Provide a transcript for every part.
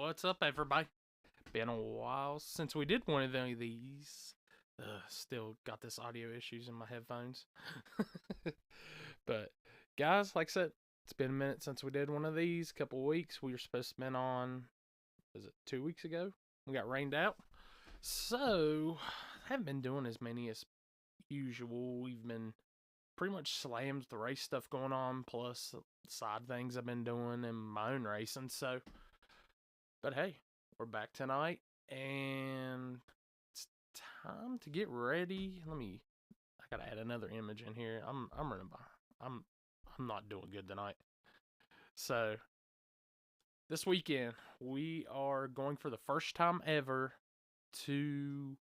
What's up, everybody? Been a while since we did one of these. Still got this audio issues in my headphones. But, guys, like I said, it's been a minute since we did one of these. Couple weeks. We were supposed to have been on, was it 2 weeks ago? We got rained out. So, I haven't been doing as many as usual. We've been pretty much slammed with the race stuff going on, plus side things I've been doing in my own racing. So, but hey, we're back tonight, and it's time to get ready. I gotta add another image in here. I'm running by. I'm not doing good tonight. So this weekend we are going for the first time ever to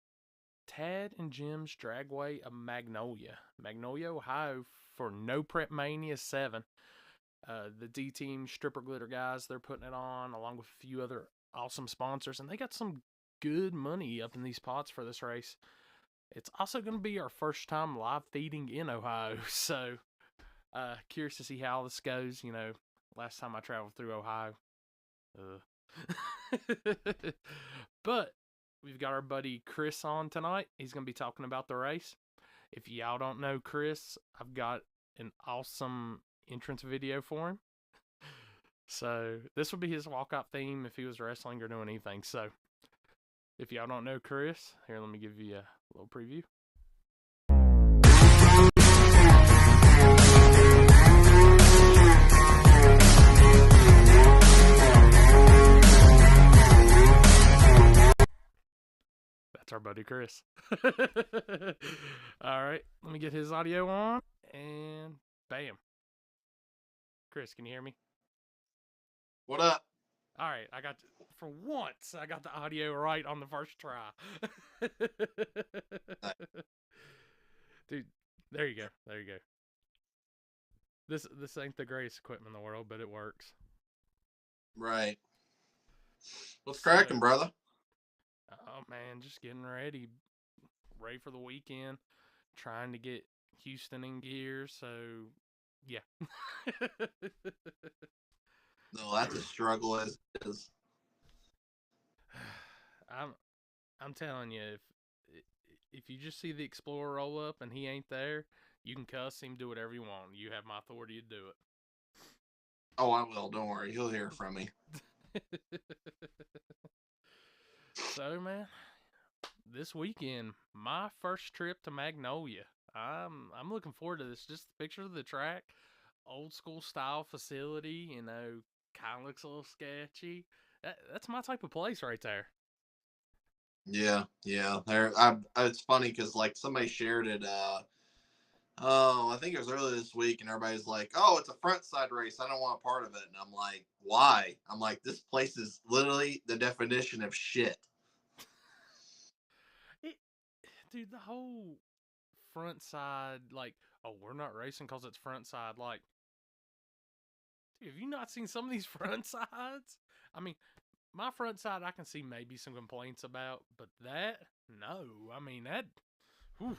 Tad and Jim's Dragway of Magnolia, Ohio, for No Prep Mania 7. The D Team Stripper Glitter guys, they're putting it on along with a few other awesome sponsors, and they got some good money up in these pots for this race. It's also going to be our first time live feeding in Ohio, so curious to see how this goes. You know, last time I traveled through Ohio. But we've got our buddy Chris on tonight. He's going to be talking about the race. If y'all don't know Chris, I've got an awesome entrance video for him. So this would be his walkout theme if he was wrestling or doing anything. So if y'all don't know Chris, here, let me give you a little preview. That's our buddy Chris. All right, let me get his audio on, and bam. Chris, can you hear me? What up? All right, for once, I got the audio right on the first try. Dude, there you go. This ain't the greatest equipment in the world, but it works. Right. What's cracking, brother? Oh, man, just getting ready for the weekend. Trying to get Houston in gear, so yeah. No, that's a struggle as it is. I'm telling you, if you just see the Explorer roll up and he ain't there, you can cuss him, do whatever you want. You have my authority to do it. Oh, I will. Don't worry. He'll hear from me. So, man, this weekend, my first trip to Magnolia. I'm looking forward to this. Just the picture of the track, old school style facility. You know, kind of looks a little sketchy. That's my type of place right there. Yeah. It's funny because like somebody shared it. I think it was earlier this week, and everybody's like, "Oh, it's a front side race. I don't want a part of it." And I'm like, "Why?" I'm like, "This place is literally the definition of shit." Dude, the whole front side, like, oh, we're not racing because it's front side. Like, dude, have you not seen some of these front sides? I mean, my front side, I can see maybe some complaints about, but that, no. I mean, that, whew.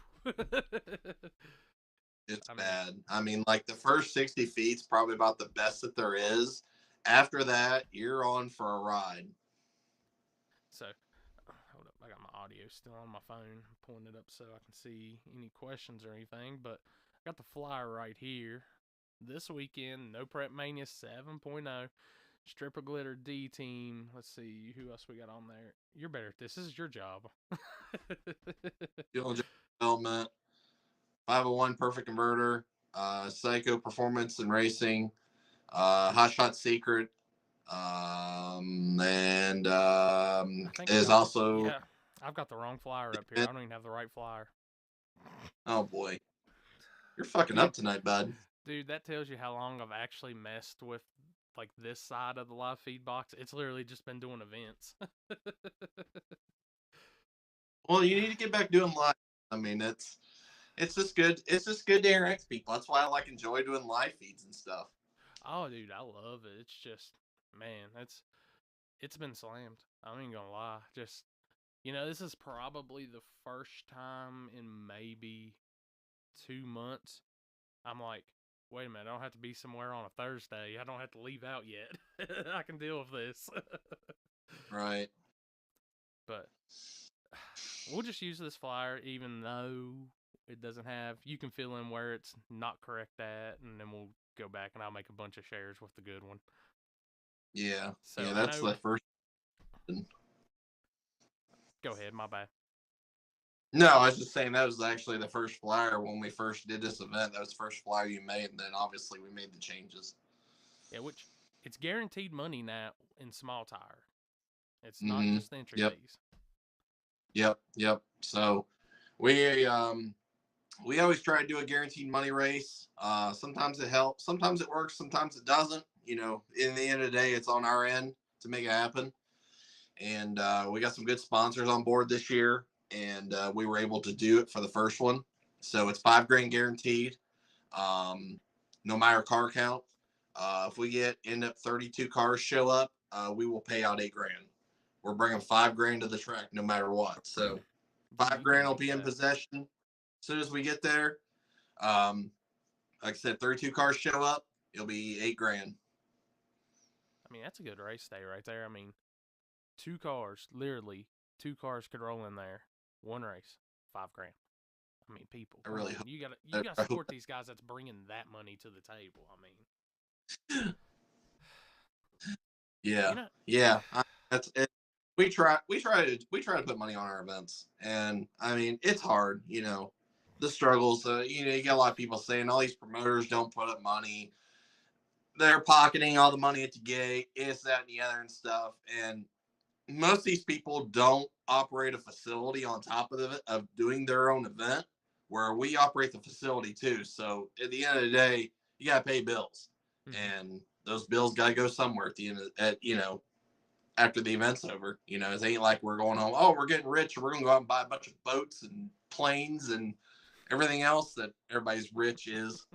It's bad. I mean, like the first 60 feet's probably about the best that there is. After that, you're on for a ride. So, hold up. I got my audio still on my phone. I'm pulling it up so I can see any questions or anything. But I got the flyer right here. This weekend, No Prep Mania 7.0. Stripper Glitter D Team. Let's see who else we got on there. You're better at this. This is your job. Development, 501 Perfect Converter, Psycho Performance and Racing, Hot Shot Secret, and is also. Yeah, I've got the wrong flyer up here. I don't even have the right flyer. Oh boy, you're fucking up tonight, bud. Dude, that tells you how long I've actually messed with like this side of the live feed box. It's literally just been doing events. Well, you need to get back doing live. I mean, it's just good. It's just good to interact people. That's why I enjoy doing live feeds and stuff. Oh, dude, I love it. It's just, man, it's been slammed. I ain't gonna lie. Just, this is probably the first time in maybe 2 months I'm like, wait a minute, I don't have to be somewhere on a Thursday. I don't have to leave out yet. I can deal with this. Right. But we'll just use this flyer, even though it doesn't have. You can fill in where it's not correct at, and then we'll go back and I'll make a bunch of shares with the good one. Yeah. So Yeah, I that's know. the first. Go ahead, my bad. No, I was just saying that was actually the first flyer when we first did this event. That was the first flyer you made, and then obviously we made the changes. Yeah, which it's guaranteed money now in small tire. It's not Mm-hmm. just the entry Yep. fees. Yep. So we always try to do a guaranteed money race. Sometimes it helps, sometimes it works, sometimes it doesn't. You know, in the end of the day, it's on our end to make it happen. And we got some good sponsors on board this year, and we were able to do it for the first one. So it's $5,000 guaranteed, no matter car count. If we end up 32 cars show up, we will pay out $8,000. We're bringing $5,000 to the track no matter what. So Dude, you $5,000 can't will beat be in that. possession as soon as we get there. Like I said, 32 cars show up, it'll be $8,000. I mean, that's a good race day right there. I mean, literally, two cars could roll in there. One race, $5,000. I mean, people, I come really on. hope. You gotta I hope. support these guys that's bringing that money to the table. I mean, Yeah, you know, yeah. That's it. We try to put money on our events, and I mean it's hard. You know, the struggles. You got a lot of people saying all these promoters don't put up money. They're pocketing all the money at the gate. It's that and the other and stuff. And most of these people don't operate a facility on top of doing their own event, where we operate the facility too. So at the end of the day, you got to pay bills, mm-hmm. and those bills got to go somewhere at the end after the event's over. It ain't like we're going home. Oh, we're getting rich, and we're gonna go out and buy a bunch of boats and planes and everything else that everybody's rich is.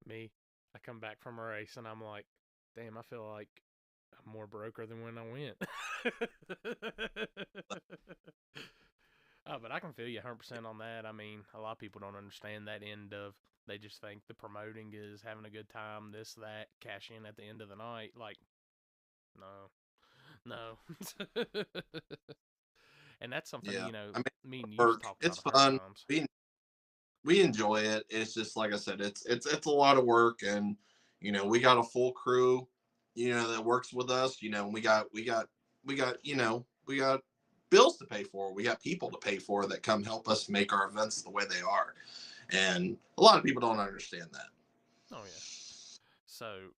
Me, I come back from a race and I'm like, damn, I feel like I'm more broker than when I went. Oh, but I can feel you 100% on that. I mean, a lot of people don't understand that end of, they just think the promoting is having a good time, this, that, cash in at the end of the night. Like, no. And that's something, Yeah, I mean, me and you've work. talked about It's a hundred fun. times. We enjoy it. It's just like I said, it's a lot of work, and we got a full crew, that works with us. We got bills to pay for. We got people to pay for that come help us make our events the way they are, and a lot of people don't understand that. Oh, yeah. So,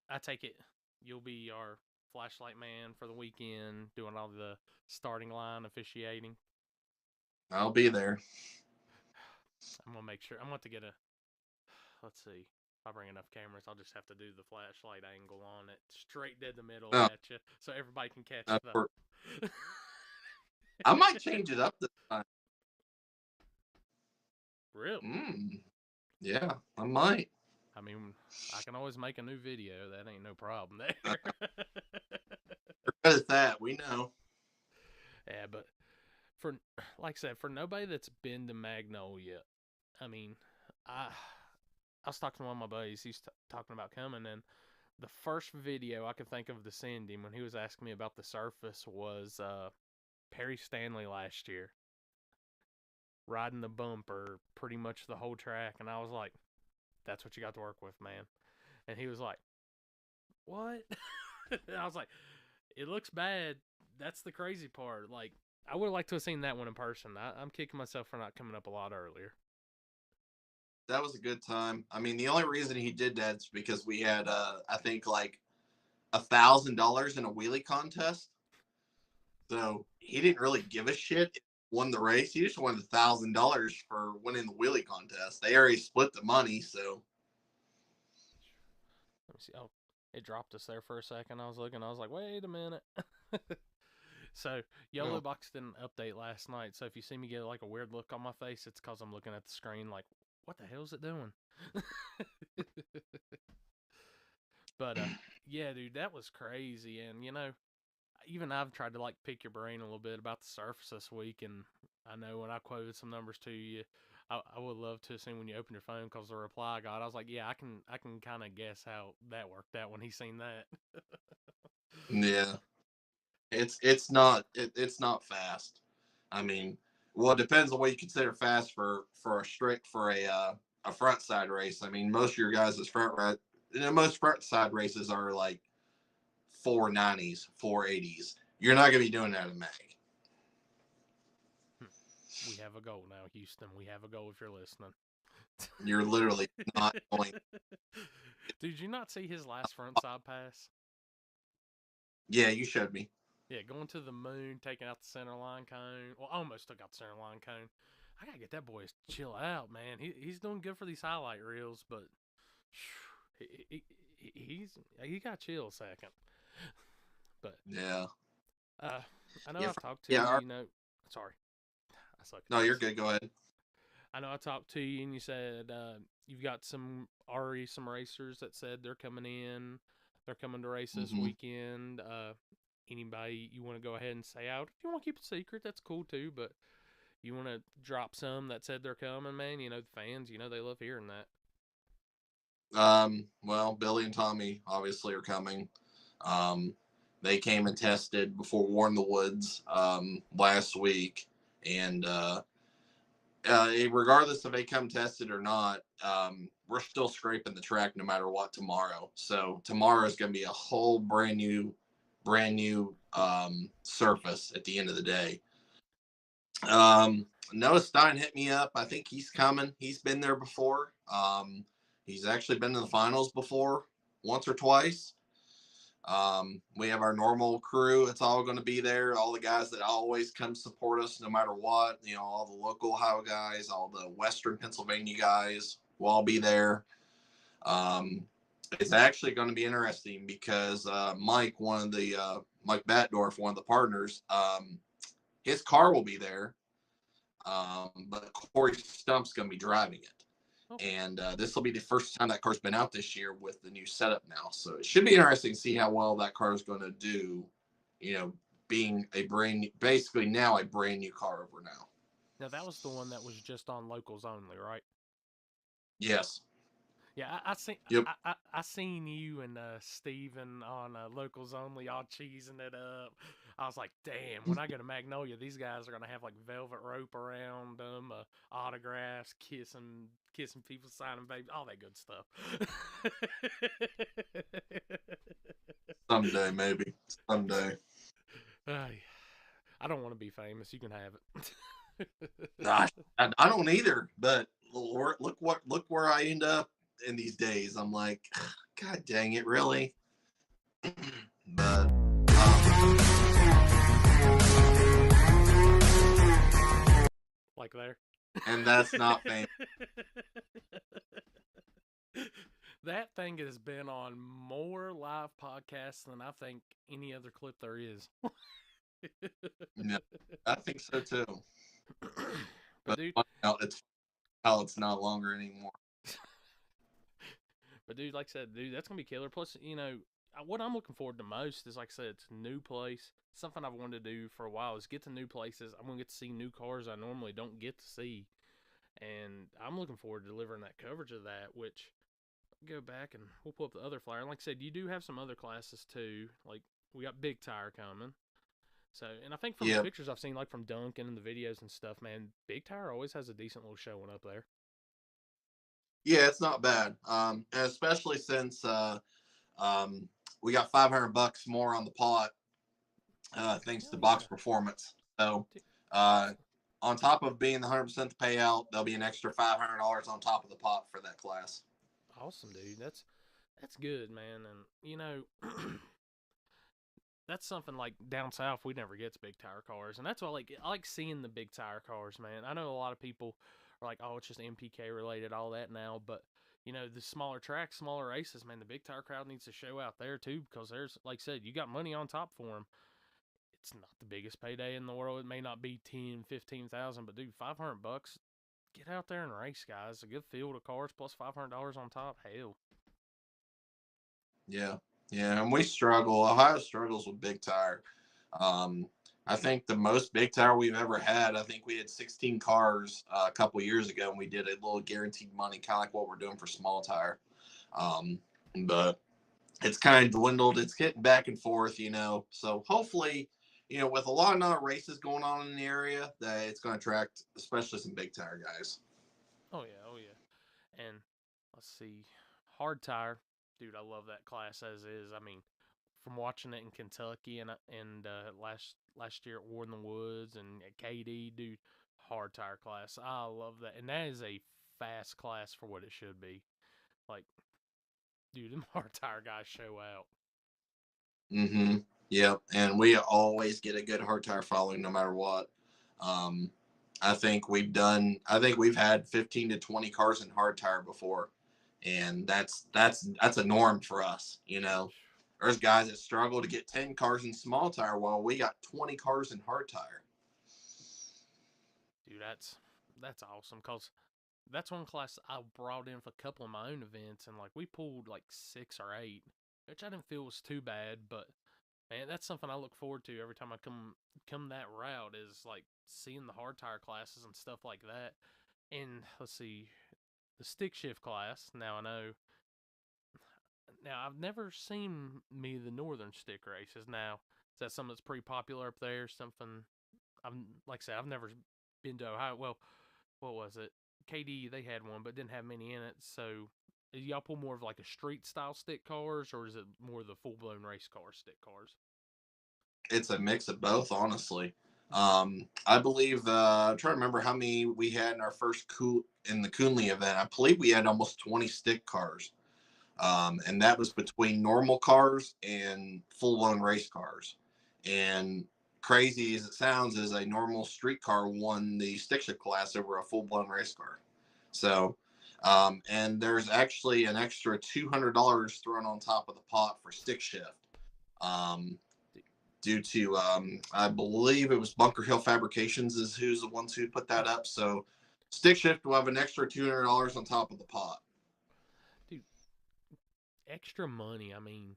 I take it you'll be our flashlight man for the weekend, doing all the starting line officiating. I'll be there. I'm gonna make sure. I'm going to get a. Let's see. If I bring enough cameras, I'll just have to do the flashlight angle on it, straight dead the middle No, at you, so everybody can catch no, the. I might change it up this time. Really? Yeah, I might. I mean, I can always make a new video. That ain't no problem there. We're good at that. We know. Yeah, but for like I said, for nobody that's been to Magnolia, I mean, I I was talking to one of my buddies. He's talking about coming, and the first video I could think of to send him when he was asking me about the surface was Perry Stanley last year riding the bumper pretty much the whole track, and I was like, "That's what you got to work with, man." And he was like, "What?" And I was like, "It looks bad. That's the crazy part. Like, I would have liked to have seen that one in person. I'm kicking myself for not coming up a lot earlier." That was a good time. I mean, the only reason he did that is because we had, I think, like $1,000 in a wheelie contest. So he didn't really give a shit. Won the race. He just won $1,000 for winning the wheelie contest. They already split the money, so. Let me see. Oh, it dropped us there for a second. I was looking. I was like, "Wait a minute." So YOLO No. Box didn't update last night. So if you see me get like a weird look on my face, it's because I'm looking at the screen like, what the hell is it doing? But yeah, dude, that was crazy. And even I've tried to like pick your brain a little bit about the surface this week, and I know when I quoted some numbers to you, I would love to see when you open your phone because the reply I got. I was like, yeah, I can kind of guess how that worked out when he seen that. Yeah, it's not fast. I mean, well, it depends on what you consider fast for a front side race. I mean, most of your guys' most front side races are like 490s, 480s. You're not gonna be doing that in Mag. We have a goal now, Houston. We have a goal if you're listening. You're literally not going. Did you not see his last front side pass? Yeah, you showed me. Yeah, going to the moon, taking out the center line cone. Well, almost took out the center line cone. I gotta get that boy to chill out, man. He's doing good for these highlight reels, but he got chill a second. But Yeah. I know Yeah. I've talked to you. You know, sorry, I suck. No, you're good. Go ahead. I know I talked to you and you said you've got some racers that said they're coming in. They're coming to race this weekend. Anybody you want to go ahead and say out? If you want to keep it secret, that's cool too. But you want to drop some that said they're coming, man. You know, the fans, you know, they love hearing that. Well, Billy and Tommy obviously are coming. They came and tested before War in the Woods last week, and regardless if they come tested or not, we're still scraping the track no matter what tomorrow. So tomorrow is going to be a whole brand new surface at the end of the day. Noah Stein hit me up. I think he's coming. He's been there before. He's actually been in the finals before, once or twice. We have our normal crew. It's all going to be there. All the guys that always come support us no matter what. You know, all the local Ohio guys, all the Western Pennsylvania guys will all be there. It's actually going to be interesting because Mike Batdorf, one of the partners, his car will be there. But Corey Stump's going to be driving it. And this will be the first time that car's been out this year with the new setup now. So it should be interesting to see how well that car is going to do, you know, being basically now a brand new car over now. Now, that was the one that was just on locals only, right? Yes. Yeah, I seen you and Steven on locals only, all cheesing it up. I was like, damn, when I go to Magnolia, these guys are gonna have like velvet rope around them, autographs, kissing people, signing babies, all that good stuff. Someday, maybe. Someday. I don't want to be famous. You can have it. I don't either. But look where I end up in these days. I'm like, God dang it, really? But like there. And that's not famous. That thing has been on more live podcasts than I think any other clip there is. Yeah, I think so too. But dude, it's not longer anymore. But dude, like I said, dude, that's gonna be killer. Plus, you know, what I'm looking forward to most is, like I said, it's a new place. Something I've wanted to do for a while is get to new places. I'm gonna get to see new cars I normally don't get to see, and I'm looking forward to delivering that coverage of that. Which, go back and we'll pull up the other flyer. And like I said, you do have some other classes too. Like we got Big Tire coming. So, and I think from the pictures I've seen, like from Duncan and the videos and stuff, man, Big Tire always has a decent little showing up there. Yeah, it's not bad. Especially since we got $500 more on the pot, thanks to Box Performance. So, on top of being the 100% the payout, there'll be an extra $500 on top of the pot for that class. Awesome, dude. That's good, man. And you know, that's something like down south we never get to big tire cars, and that's why I like seeing the big tire cars, man. I know a lot of people are like, oh, it's just MPK related, all that now, but you know, the smaller tracks, smaller races, man, the big tire crowd needs to show out there too, because there's, like I said, you got money on top for them. It's not the biggest payday in the world. It may not be 10, 15,000, but dude, $500, get out there and race, guys. A good field of cars plus $500 on top. Hell. Yeah, and we struggle. Ohio struggles with big tire. I think the most big tire we've ever had, I think we had 16 cars a couple years ago, and we did a little guaranteed money, kind of like what we're doing for small tire. Um, but it's kind of dwindled. It's getting back and forth, So hopefully, with a lot of non-races going on in the area, that it's going to attract, especially some big tire guys. Oh yeah, oh yeah. And let's see, hard tire, dude. I love that class as is. I mean, from watching it in Kentucky and last year at War in the Woods and at KD, dude, hard tire class. I love that, and that is a fast class for what it should be. Like, dude, them hard tire guys show out. Mm-hmm. Yep. And we always get a good hard tire following no matter what. Um, I think we've had 15 to 20 cars in hard tire before. And that's a norm for us, There's guys that struggle to get 10 cars in small tire while we got 20 cars in hard tire. Dude, that's awesome. Cause that's one class I brought in for a couple of my own events, and like we pulled like 6 or 8, which I didn't feel was too bad. But man, that's something I look forward to every time I come that route, is like seeing the hard tire classes and stuff like that. And let's see, the stick shift class. Now I've never seen me the northern stick races. Now is that something that's pretty popular up there? Something I'm like I said, I've never been to Ohio. Well, what was it? KD, they had one, but didn't have many in it. So, y'all pull more of like a street style stick cars, or is it more the full blown race car stick cars? It's a mix of both, honestly. I believe I'm trying to remember how many we had in our in the Coonley event. I believe we had almost 20 stick cars. And that was between normal cars and full blown race cars. And crazy as it sounds, is a normal street car won the stick shift class over a full blown race car. So, and there's actually an extra $200 thrown on top of the pot for stick shift. Um, Due to I believe it was Bunker Hill Fabrications is who's the ones who put that up. So stick shift will have an extra $200 on top of the pot. Dude, extra money. I mean,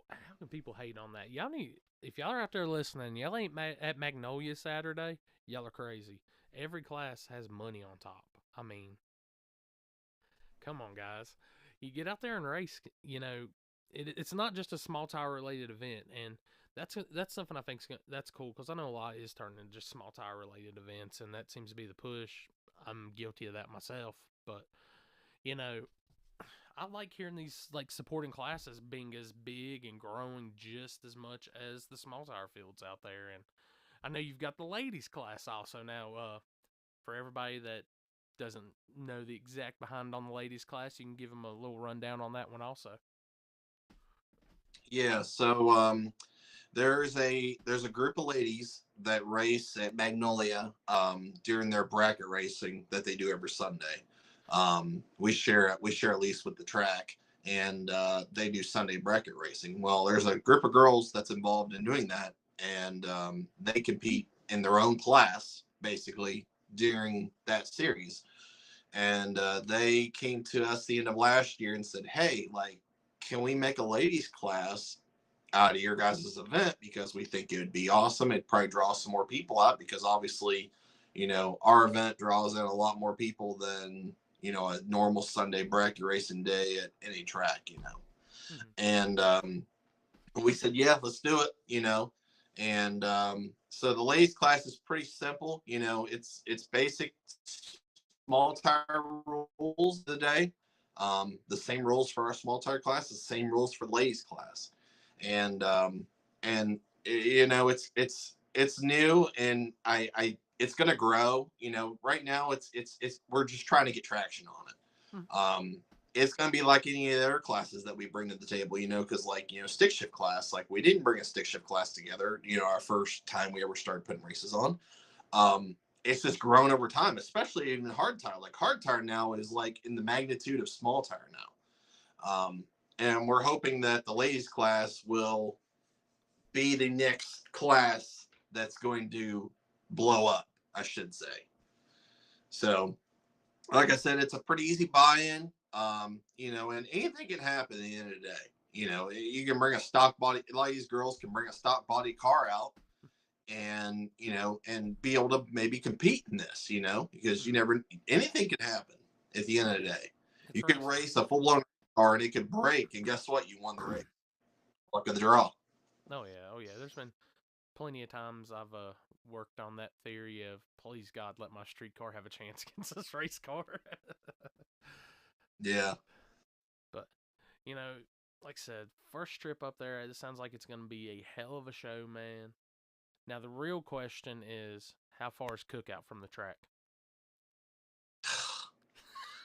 how can people hate on that? Y'all need, if y'all are out there listening, y'all ain't at Magnolia Saturday, y'all are crazy. Every class has money on top. I mean, come on, guys. You get out there and race, it's not just a small tire related event. And that's something I think that's cool, because I know a lot is turning into just small tire related events, and that seems to be the push. I'm guilty of that myself, but you know, I like hearing these like supporting classes being as big and growing just as much as the small tire fields out there. And I know you've got the ladies class also now. For everybody that doesn't know the exact behind on the ladies class, you can give them a little rundown on that one also. Yeah, so there's a group of ladies that race at Magnolia during their bracket racing that they do every Sunday. We share at least with the track, and they do Sunday bracket racing. Well, there's a group of girls that's involved in doing that, and they compete in their own class basically during that series. And they came to us the end of last year and said, "Hey, like, can we make a ladies class out of your guys' event, because we think it would be awesome. It'd probably draw some more people out, because obviously, our event draws in a lot more people than, a normal Sunday bracket racing day at any track. Mm-hmm. And we said, yeah, let's do it. And so the ladies class is pretty simple. It's basic small tire rules today. The same rules for our small tire class, the same rules for the ladies class. And it's new, and I it's gonna grow. Right now it's we're just trying to get traction on it. It's gonna be like any of the other classes that we bring to the table, because like stick shift class, like we didn't bring a stick shift class together. Our first time we ever started putting races on. It's just grown over time, especially in hard tire. Like hard tire now is like in the magnitude of small tire now. And we're hoping that the ladies class will be the next class that's going to blow up, I should say. So, like I said, it's a pretty easy buy-in, and anything can happen at the end of the day. You can bring a stock body. A lot of these girls can bring a stock body car out, and and be able to maybe compete in this, because you never anything could happen at the end of the day. It's You could racing. race a full-blown car and it could break, and guess what? You won the race. Luck of the draw. Oh yeah. There's been plenty of times I've worked on that theory of please God let my street car have a chance against this race car. Yeah. But like I said, first trip up there, it sounds like it's going to be a hell of a show, man. Now the real question is, how far is Cookout from the track?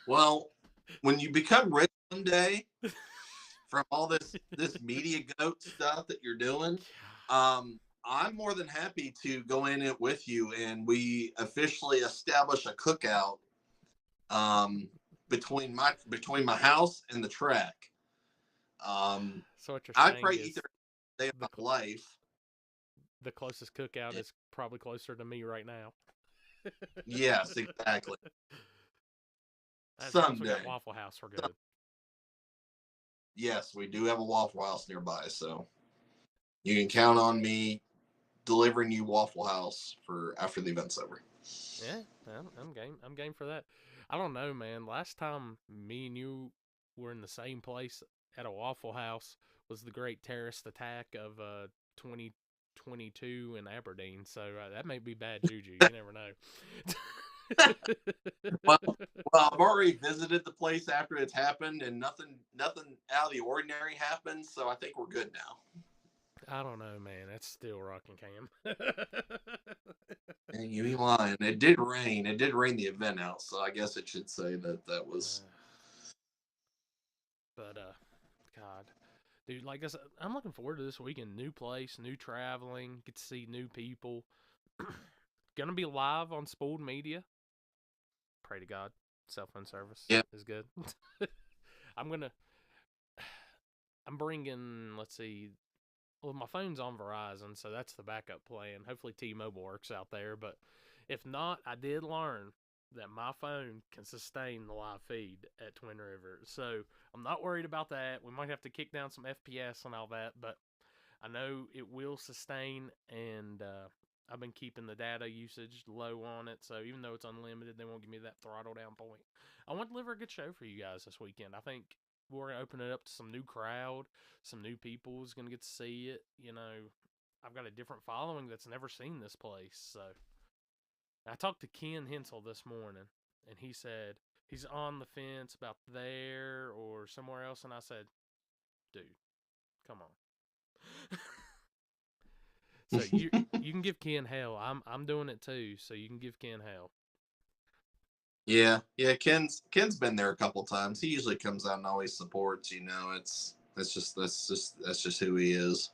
Well, when you become rich one day from all this Media G.O.A.T stuff that you're doing, I'm more than happy to go in it with you, and we officially establish a cookout between my house and the track. So what you're I'd saying probably is eat there day of my life. the closest cookout is probably closer to me right now. Yes, exactly. As long as we Someday. got Waffle House, we're good. Yes, we do have a Waffle House nearby, so you can count on me delivering you Waffle House for after the event's over. Yeah, I'm game. I'm game for that. I don't know, man. Last time me and you were in the same place at a Waffle House was the Great Terrorist Attack of 2022 in Aberdeen. So that may be bad juju. You never know. well, I've already visited the place after it's happened, and nothing out of the ordinary happened. So I think we're good now. I don't know, man. That's still rocking, Cam. And you ain't lying. It did rain. It did rain the event out, so I guess it should say that was. But God, dude, like I said, I'm looking forward to this weekend. New place, new traveling, get to see new people. Gonna be live on Spooled Media. Pray to God, cell phone service is good. I'm bringing. Let's see. Well, my phone's on Verizon, so that's the backup plan. Hopefully T-Mobile works out there, but if not, I did learn that my phone can sustain the live feed at Twin River. So I'm not worried about that. We might have to kick down some FPS and all that, but I know it will sustain, and I've been keeping the data usage low on it, so even though it's unlimited, they won't give me that throttle down point. I want to deliver a good show for you guys this weekend. I think we're going to open it up to some new crowd, some new people is going to get to see it. I've got a different following that's never seen this place, so I talked to Ken Hensel this morning, and he said he's on the fence about there or somewhere else, and I said, dude, come on. So you can give Ken hell. I'm doing it too, so you can give Ken hell. Yeah. Ken's been there a couple times. He usually comes out and always supports. That's just who he is.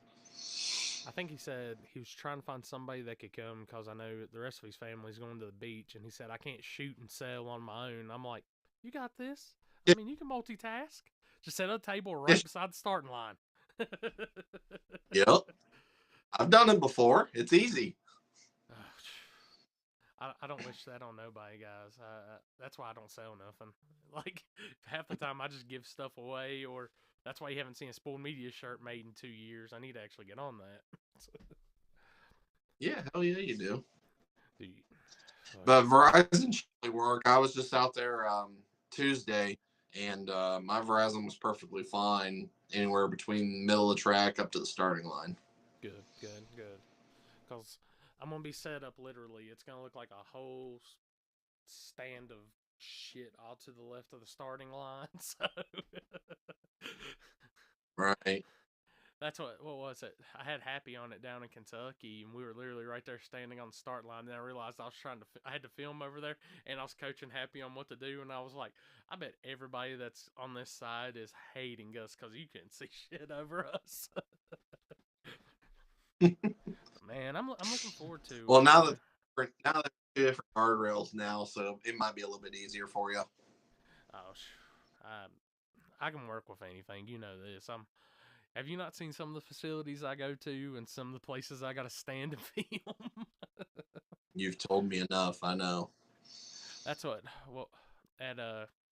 I think he said he was trying to find somebody that could come because I know the rest of his family's going to the beach, and he said I can't shoot and sell on my own. I'm like, you got this. I mean, you can multitask. Just set a table right beside the starting line. Yep. I've done it before. It's easy. I don't wish that on nobody, guys. That's why I don't sell nothing. Like, half the time I just give stuff away, or that's why you haven't seen a Spooled Media shirt made in 2 years. I need to actually get on that. Yeah, hell yeah, you do. Dude, but Verizon should work. I was just out there Tuesday, and my Verizon was perfectly fine anywhere between the middle of the track up to the starting line. Good. Because I'm going to be set up literally. It's going to look like a whole stand of shit all to the left of the starting line. So right. That's what was it? I had Happy on it down in Kentucky, and we were literally right there standing on the start line. Then I realized I had to film over there, and I was coaching Happy on what to do. And I was like, I bet everybody that's on this side is hating us because you couldn't see shit over us. Man, I'm looking forward to. Well, now that two different guardrails now, so it might be a little bit easier for you. Oh, I can work with anything. You know this. Have you not seen some of the facilities I go to and some of the places I got to stand and film? You've told me enough. I know. That's what. Well, at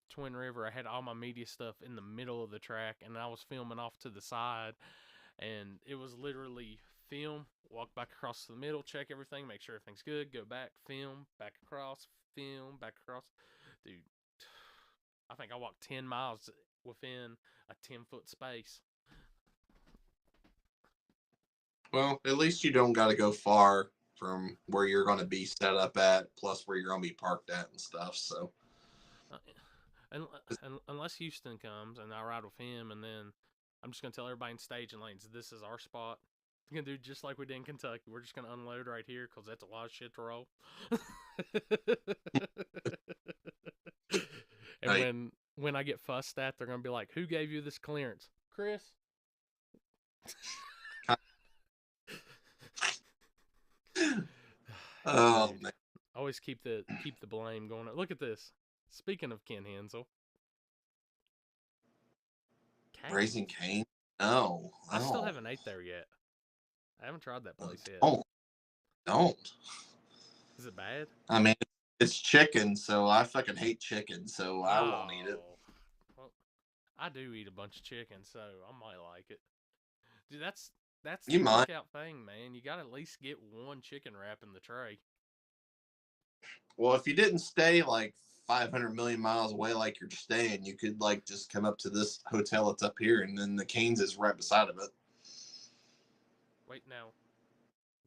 Twin River, I had all my media stuff in the middle of the track, and I was filming off to the side, and it was literally film, walk back across the middle, check everything, make sure everything's good, go back, film, back across, film, back across. Dude, I think I walked 10 miles within a 10-foot space. Well, at least you don't got to go far from where you're going to be set up at, plus where you're going to be parked at and stuff. So, unless Houston comes and I ride with him, and then I'm just gonna tell everybody in staging lanes, this is our spot. We're gonna do just like we did in Kentucky. We're just gonna unload right here because that's a lot of shit to roll. And hey, when I get fussed at, they're gonna be like, "Who gave you this clearance, Chris?" oh Dude, man, always keep the blame going. Look at this. Speaking of Ken Hensel, Raising Canes. Cane? No, I still no. haven't ate there yet. I haven't tried that place yet. Don't. Is it bad? I mean, it's chicken, so I fucking hate chicken, so I won't eat it. Well, I do eat a bunch of chicken, so I might like it. Dude, that's the You might. cookout thing, man. You gotta at least get one chicken wrap in the tray. Well, if you didn't stay like 500 million miles away like you're staying, you could like just come up to this hotel that's up here, and then the Canes is right beside of it. Wait, now,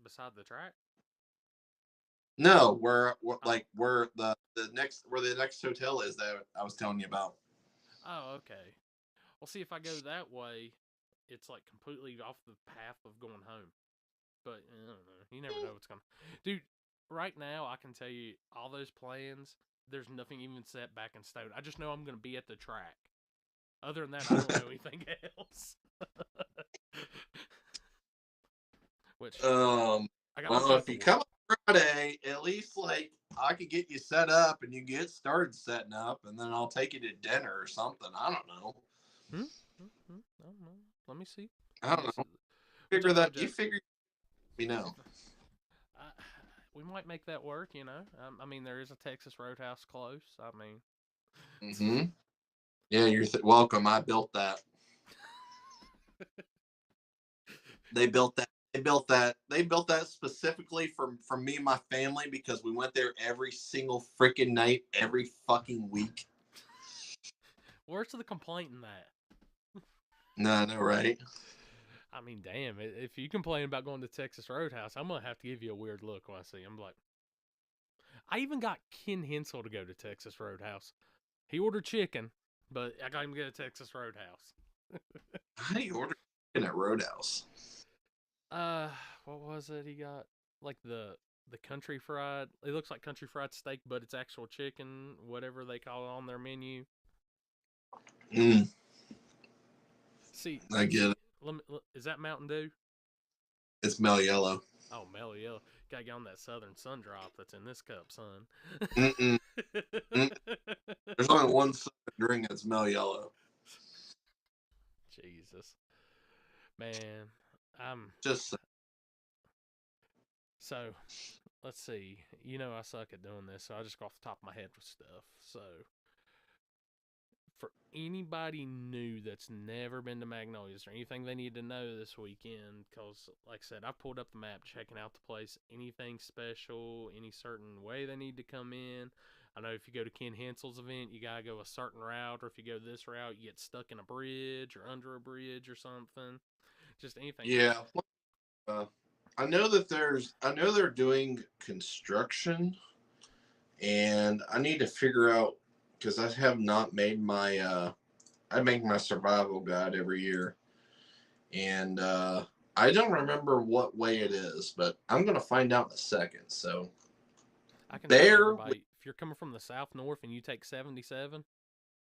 beside the track? No, where the next hotel is that I was telling you about. Oh, okay. Well, see, if I go that way, it's like completely off the path of going home. But I don't know. You never know what's going to. Dude, right now, I can tell you all those plans, there's nothing even set back in stone. I just know I'm going to be at the track. Other than that, I don't know anything else. Which, I got my Well, if bucket you list. come on Friday, at least like I could get you set up and you get started setting up, and then I'll take you to dinner or something. I don't know. I don't know. Let me see. I don't know. Which I told you, You figure me know. I, we might make that work. You know, I mean, there is a Texas Roadhouse close. I mean, Mm-hmm. Yeah, you're welcome. I built that. They built that. They built that specifically for me and my family because we went there every single freaking night, every fucking week. where's the complaint in that? No, right? I mean, damn, if you complain about going to Texas Roadhouse, I'm gonna have to give you a weird look when I see him. Like, I even got Ken Hensel to go to Texas Roadhouse. He ordered chicken, but I got him to go to Texas Roadhouse. How do you order chicken at Roadhouse? What was it? He got like the country fried. It looks like country fried steak, but it's actual chicken, whatever they call it on their menu. Mm, See, I get it. is that Mountain Dew? It's Mel Yellow. Oh, Mellow Yellow. Gotta get on that Southern Sun Drop that's in this cup, son. Mm-mm. Mm. There's only one drink that's Mel Yellow. Jesus, man, I'm Just so. Let's see. You know I suck at doing this, so I just go off the top of my head with stuff. So for anybody new that's never been to Magnolia's or anything they need to know this weekend, because like I said, I pulled up the map checking out the place. Anything special, any certain way they need to come in. I know if you go to Ken Hensel's event, you gotta go a certain route, or if you go this route, you get stuck in a bridge or under a bridge or something. Just anything. yeah. I know they're doing construction, and I need to figure out because I have not made my I make my survival guide every year, and I don't remember what way it is, but I'm gonna find out in a second. So I can tell bear with everybody, if you're coming from the south north and you take 77,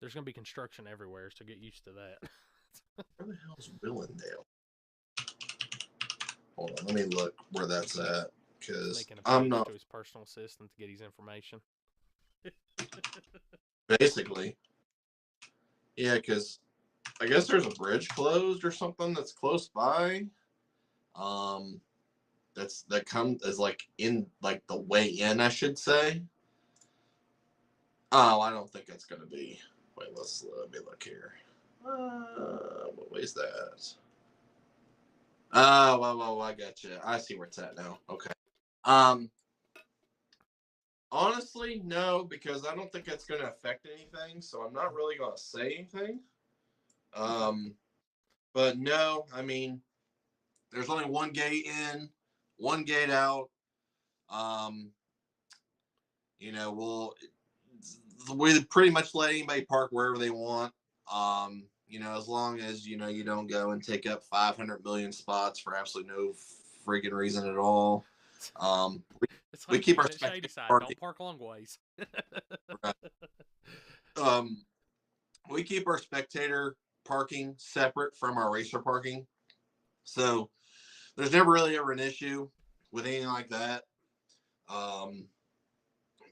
there's going to be construction everywhere, so get used to that. where the hell's Willendale? Hold on, let me look where that's at because Making a I'm page not to his personal assistant to get his information. basically. Yeah, because I guess there's a bridge closed or something that's close by. Um, that comes as like in like the way in, I should say. Oh, I don't think it's gonna be. Wait, let me look here. What way is that? Well, I got you. I see where it's at now. Okay. Um, Honestly, no, because I don't think that's going to affect anything. So I'm not really going to say anything. Okay. But no, I mean, there's only one gate in, one gate out. Um, we pretty much let anybody park wherever they want. As long as you don't go and take up 500 million spots for absolutely no freaking reason at all. Um, we, It's we like keep our being at Shady spectator Side. parking. Don't park long ways. Right. Um, we keep our spectator parking separate from our racer parking, so there's never really ever an issue with anything like that. Um,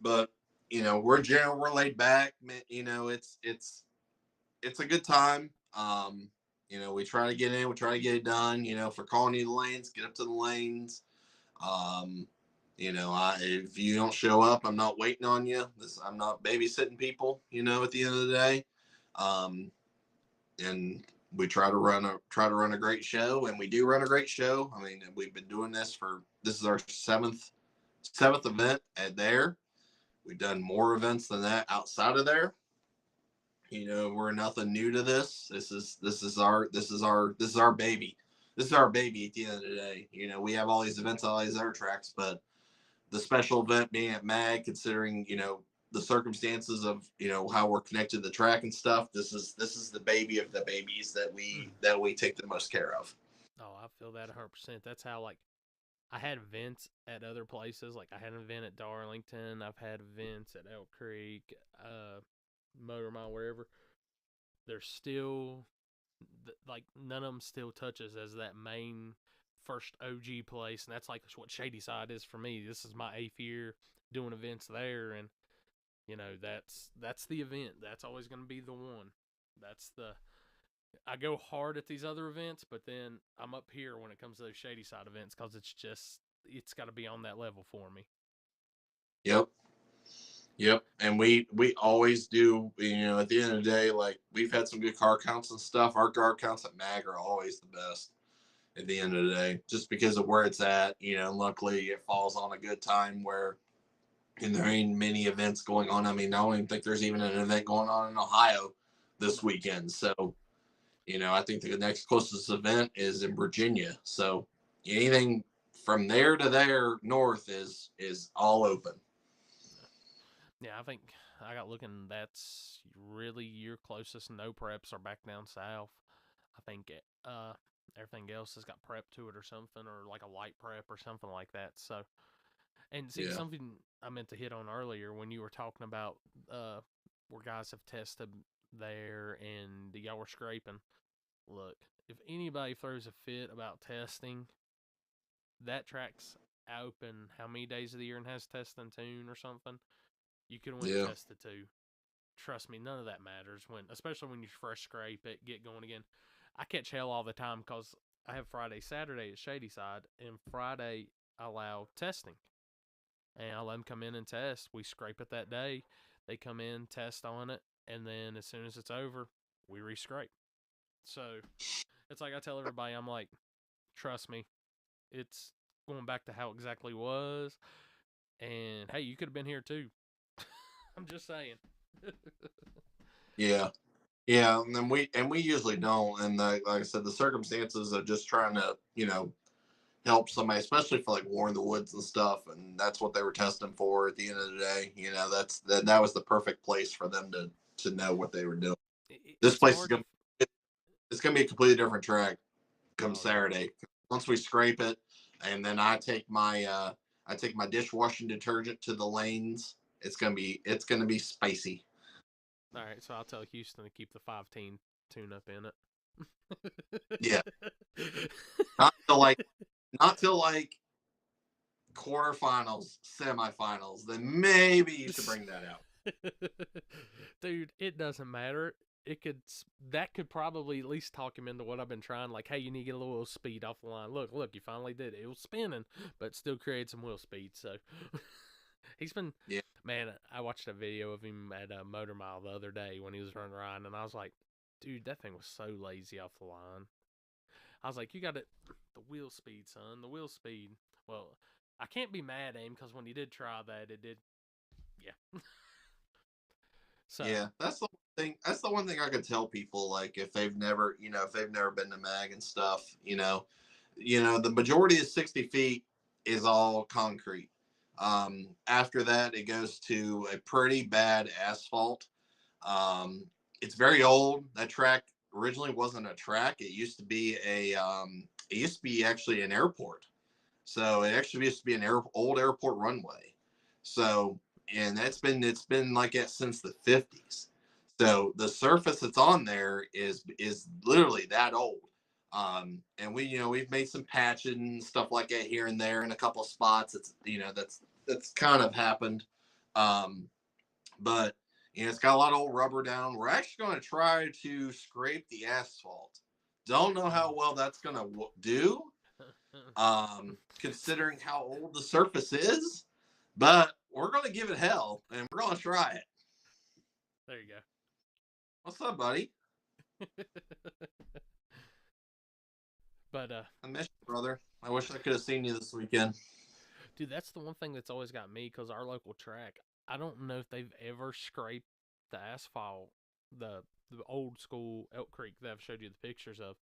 but we're laid back. It's a good time. We try to get in, we try to get it done. If we're calling you the lanes, get up to the lanes. Um, if you don't show up, I'm not waiting on you. I'm not babysitting people. At the end of the day, um, and we try to run a great show, and we do run a great show. I mean, we've been doing this is our seventh event at there. We've done more events than that outside of there. We're nothing new to this. This is our baby. This is our baby at the end of the day. We have all these events, all these other tracks, but the special event being at Mag, considering, the circumstances of, how we're connected to the track and stuff, this is the baby of the babies that we Mm. that we take the most care of. Oh, I feel that 100%. That's how, like, I had events at other places. Like, I had an event at Darlington. I've had events at Elk Creek, Motor Mile, wherever. There's still, like, none of them still touches as that main first OG place. And that's, like, what Shady Side is for me. This is my 8th year doing events there. And, that's the event. That's always going to be the one. That's the I go hard at these other events, but then I'm up here when it comes to those Shady Side events because it's got to be on that level for me. Yep. Yep. And we always do, at the end of the day, like, we've had some good car counts and stuff. Our car counts at Mag are always the best at the end of the day, just because of where it's at. Luckily it falls on a good time where, and there ain't many events going on. I mean, I don't even think there's even an event going on in Ohio this No. weekend. So, I think the next closest event is in Virginia. So anything from there to there north is all open. Yeah, I think I got looking. That's really your closest no preps are back down south. I think everything else has got prep to it or something, or like a light prep or something like that. So, and see Yeah. something I meant to hit on earlier when you were talking about where guys have tested there and y'all were scraping. Look, if anybody throws a fit about testing, that track's open how many days of the year and has testing tune or something, you could have went and Yeah. tested too. Trust me, none of that matters especially when you fresh scrape it, get going again. I catch hell all the time because I have Friday, Saturday at Shady Side, and Friday I allow testing, and I let them come in and test. We scrape it that day. They come in, test on it, and then as soon as it's over, we re-scrape. So it's like I tell everybody, I'm like, trust me, it's going back to how exactly was. And hey, you could have been here too. I'm just saying. Yeah. Yeah. And then we usually don't. And like I said, the circumstances of just trying to, help somebody, especially for like War in the Woods and stuff. And that's what they were testing for at the end of the day. That was the perfect place for them to know what they were doing. This It's place is hard gonna to. it's gonna be a completely different track come Oh yeah. Saturday. Once we scrape it, and then I take my dishwashing detergent to the lanes. It's gonna be spicy. All right, so I'll tell Houston to keep the 5 tune up in Yeah, it. not till like not till like quarterfinals, semifinals. Then maybe you should bring that out. Dude, it doesn't matter. It could that could probably at least talk him into what I've been trying. Like, hey, you need to get a little speed off the line. Look, you finally did it. It was spinning, but still created some wheel speed. So he's been, Yeah, man. I watched a video of him at a Motor Mile the other day when he was running around, and I was like, dude, that thing was so lazy off the line. I was like, you got it, the wheel speed, son, the wheel speed. Well, I can't be mad at him because when he did try that, it did, yeah. So Yeah, that's the thing. That's the one thing I could tell people, like if they've never, if they've never been to Mag and stuff, the majority of 60 feet is all concrete. After that, it goes to a pretty bad asphalt. It's very old. That track originally wasn't a track. It used to be actually an airport. So it actually used to be an old airport runway. So, and it's been like that since the 50s. So the surface that's on there is literally that old. And we've made some patching and stuff like that here and there in a couple of spots. That's kind of happened. But it's got a lot of old rubber down. We're actually going to try to scrape the asphalt. Don't know how well that's going to do, considering how old the surface is, but we're going to give it hell and we're going to try it. there you go. What's up, buddy? But I miss you, brother. I wish I could have seen you this weekend. dude, that's the one thing that's always got me because our local track, I don't know if they've ever scraped the asphalt, the old school Elk Creek that I've showed you the pictures of,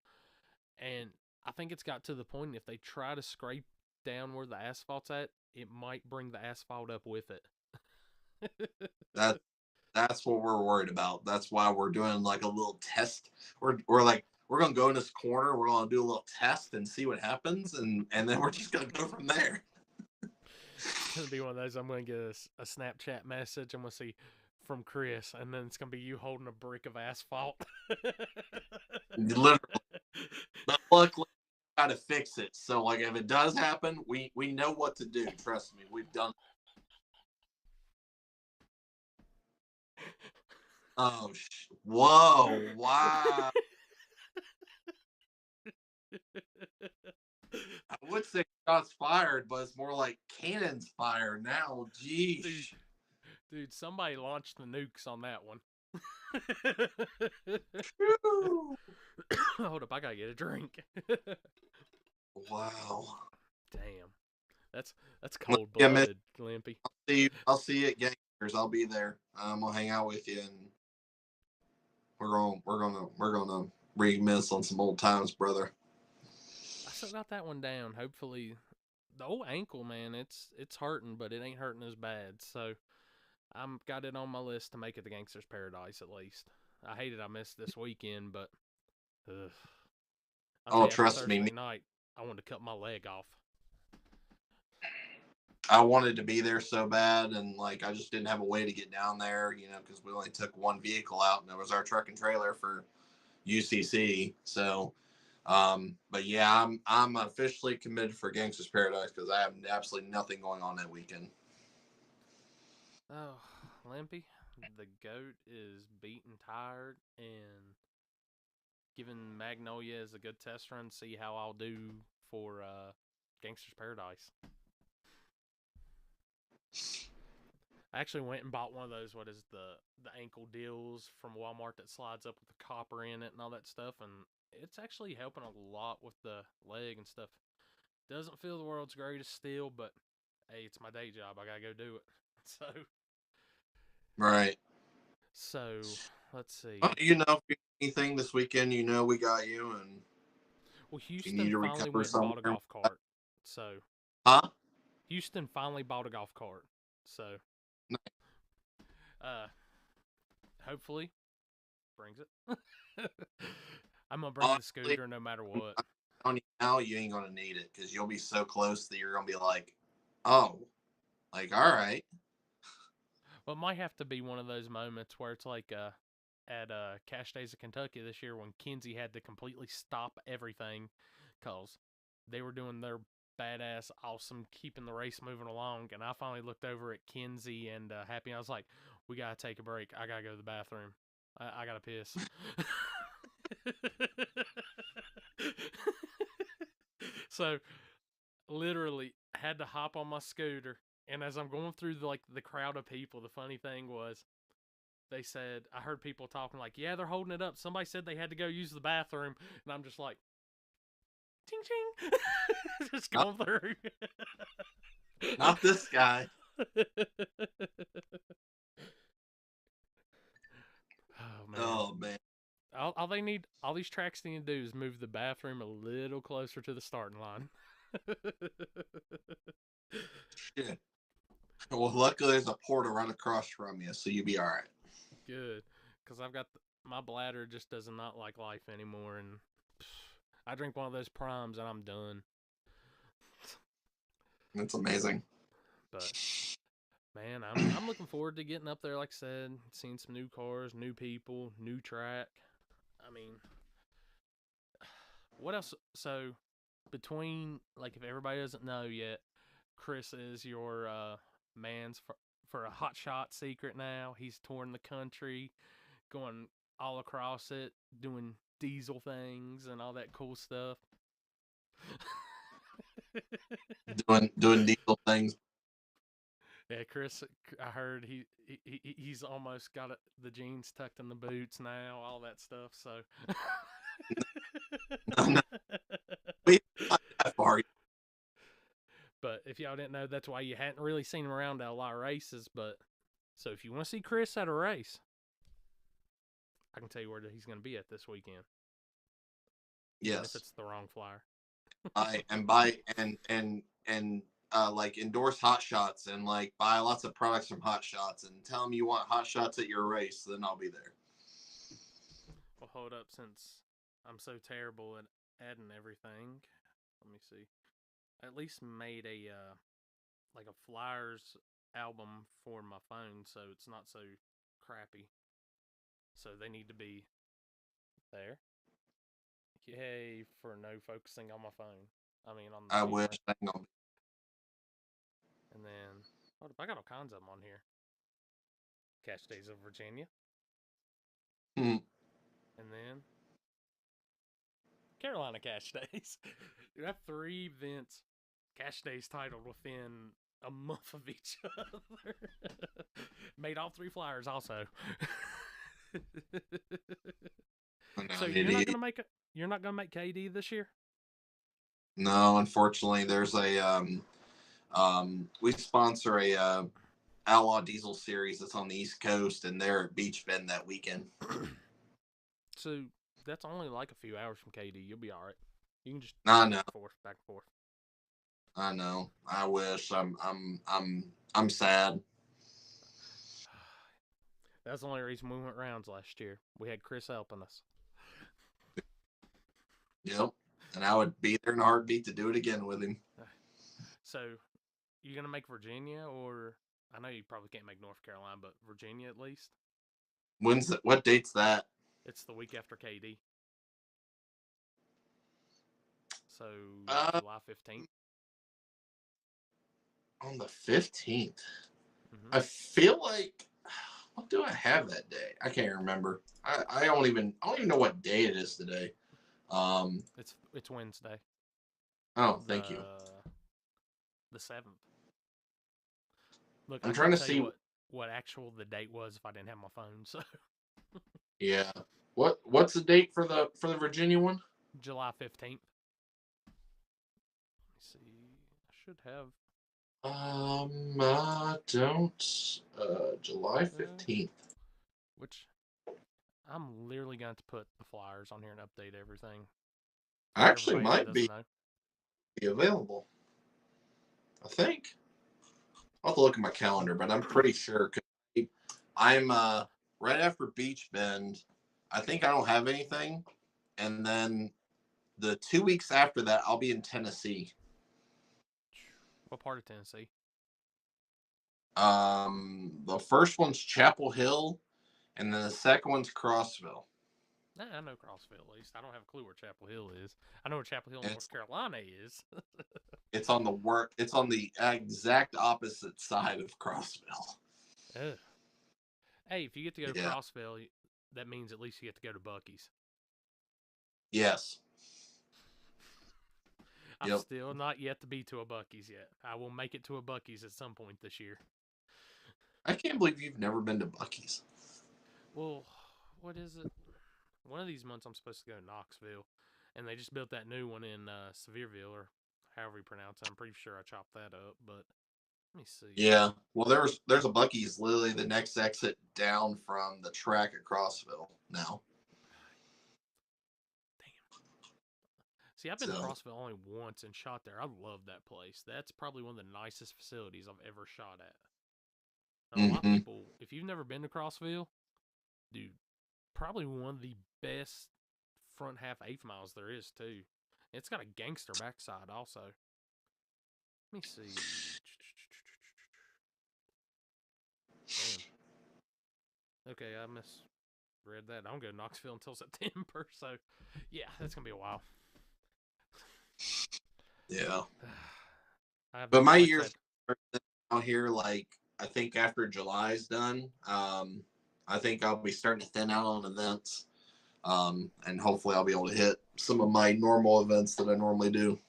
and I think it's got to the point if they try to scrape down where the asphalt's at, it might bring the asphalt up with it. That's what we're worried about. That's why we're doing like a little test. We're gonna go in this corner. We're gonna do a little test and see what happens, and then we're just gonna go from there. It's gonna be one of those. I'm gonna get a Snapchat message. I'm gonna see from Chris, and then it's gonna be you holding a brick of asphalt. Literally, but luckily, we got to fix it. So like, if it does happen, we know what to do. Trust me, we've done. Oh, whoa, wow. I would say shots fired, but it's more like cannons fired now. Geez. Dude, somebody launched the nukes on that one. Hold up, I gotta get a drink. Wow. Damn, that's cold blooded, Limpy. I'll see you at Gangsters. I'll be there. I'll hang out with you, and we're gonna reminisce on some old times, brother. I still got that one down. Hopefully, the old ankle, man, it's hurting, but it ain't hurting as bad. So I'm got it on my list to make it the Gangster's Paradise at least. I hated I missed this weekend, but I'll tell you, after Trust me. Thursday night, I wanted to cut my leg off. I wanted to be there so bad, and like I just didn't have a way to get down there, because we only took one vehicle out, and it was our truck and trailer for UCC. So, but yeah, I'm officially committed for Gangsters Paradise because I have absolutely nothing going on that weekend. Oh, Limpy, the GOAT is beat and tired, and giving Magnolia as a good test run, see how I'll do for Gangster's Paradise. I actually went and bought one of those, what is the ankle deals from Walmart that slides up with the copper in it and all that stuff, and it's actually helping a lot with the leg and stuff. Doesn't feel the world's greatest still, but hey, it's my day job. I gotta go do it. So, right. So, let's see. If anything this weekend, we got you, and well, Houston finally went and bought a golf cart. So, Houston finally bought a golf cart. So, hopefully, brings it. I'm gonna bring the scooter no matter what. I'm now you ain't gonna need it because you'll be so close that you're gonna be like, oh, like all right. Well, it might have to be one of those moments where it's like at Cash Days of Kentucky this year when Kinsey had to completely stop everything because they were doing their badass, awesome, keeping the race moving along. And I finally looked over at Kinsey and Happy, and I was like, we got to take a break. I got to go to the bathroom. I got to piss. So, literally, had to hop on my scooter. And as I'm going through the crowd of people, the funny thing was, they said, I heard people talking like, yeah, they're holding it up. Somebody said they had to go use the bathroom. And I'm just like, ching ching, just going through. Not this guy. Oh man. Oh man. All they need, all these tracks need to do is move the bathroom a little closer to the starting line. Shit. Well, luckily there's a portal right across from you, so you'll be all right. Good, because I've got my bladder just does not like life anymore, and I drink one of those primes and I'm done. That's amazing. But man, I'm looking forward to getting up there. Like I said, seeing some new cars, new people, new track. I mean, what else? So between, like, if everybody doesn't know yet, Chris is your man's for a hot shot secret now. He's touring the country, going all across it, doing diesel things and all that cool stuff. doing diesel things. Yeah, Chris, I heard he's almost got the jeans tucked in the boots now, all that stuff. So, No, we not that far. But if y'all didn't know, that's why you hadn't really seen him around at a lot of races. But so if you want to see Chris at a race, I can tell you where he's going to be at this weekend. Yes. Even if it's the wrong flyer. Like endorse Hot Shots and like buy lots of products from Hot Shots and tell them you want Hot Shots at your race, then I'll be there. Well, hold up, since I'm so terrible at adding everything. Let me see. I at least made a like a flyers album for my phone, so it's not so crappy. So they need to be there. Yay for no focusing on my phone. I mean, on the I wish. Hang on. And then, hold up, I got all kinds of them on here. Cash Days of Virginia. Hmm. And then, Carolina Cash Days. Dude, I have 3 events, Cash Days titled within a month of each other. Made all 3 flyers also. So you're not gonna make KD this year? No, unfortunately, there's a we sponsor a Outlaw Diesel series that's on the East Coast, and they're at Beach Bend that weekend. So that's only like a few hours from KD. You'll be all right. You can just back and forth, back and forth. I know. I wish. I'm sad. That's the only reason we went rounds last year. We had Chris helping us. Yep. And I would be there in a heartbeat to do it again with him. So, you gonna make Virginia, or I know you probably can't make North Carolina, but Virginia at least? What date's that? It's the week after KD. So, July 15th. On the 15th. Mm-hmm. I feel like, what do I have that day? I can't remember. I don't even know what day it is today. It's Wednesday. Oh, thank you. The 7th. Look, I'm trying to see what actual the date was if I didn't have my phone. So yeah, what's the date for the Virginia one? July 15th. Let me see. I should have. I don't. July 15th. Which I'm literally going to put the flyers on here and update everything. Actually, might be available. I think. I'll have to look at my calendar, but I'm pretty sure because I'm right after Beach Bend. I think I don't have anything, and then the 2 weeks after that, I'll be in Tennessee. What part of Tennessee? The first one's Chapel Hill, and then the second one's Crossville. I know Crossville at least. I don't have a clue where Chapel Hill is. I know where Chapel Hill, North Carolina is. It's on the exact opposite side of Crossville. Ugh. Hey, if you get to go to Crossville, that means at least you get to go to Buc-ee's. Yes. I'm still not yet to be to a Buc-ee's yet. I will make it to a Buc-ee's at some point this year. I can't believe you've never been to Buc-ee's. Well, what is it? One of these months I'm supposed to go to Knoxville, And they just built that new one in Sevierville, or however you pronounce it. I'm pretty sure I chopped that up, but let me see. Yeah. Well, there's a Buc-ee's literally the next exit down from the track at Crossville now. Damn. See, I've been to Crossville only once and shot there. I love that place. That's probably one of the nicest facilities I've ever shot at. And a lot of people, if you've never been to Crossville, dude, probably one of the best front half 8 miles there is too. It's got a gangster backside also. Let me see. Damn. Okay, I misread that. I don't go to Knoxville until September, so yeah, that's gonna be a while. Yeah. But my year's out here, like, I think after July's done, I think I'll be starting to thin out on events. And hopefully I'll be able to hit some of my normal events that I normally do.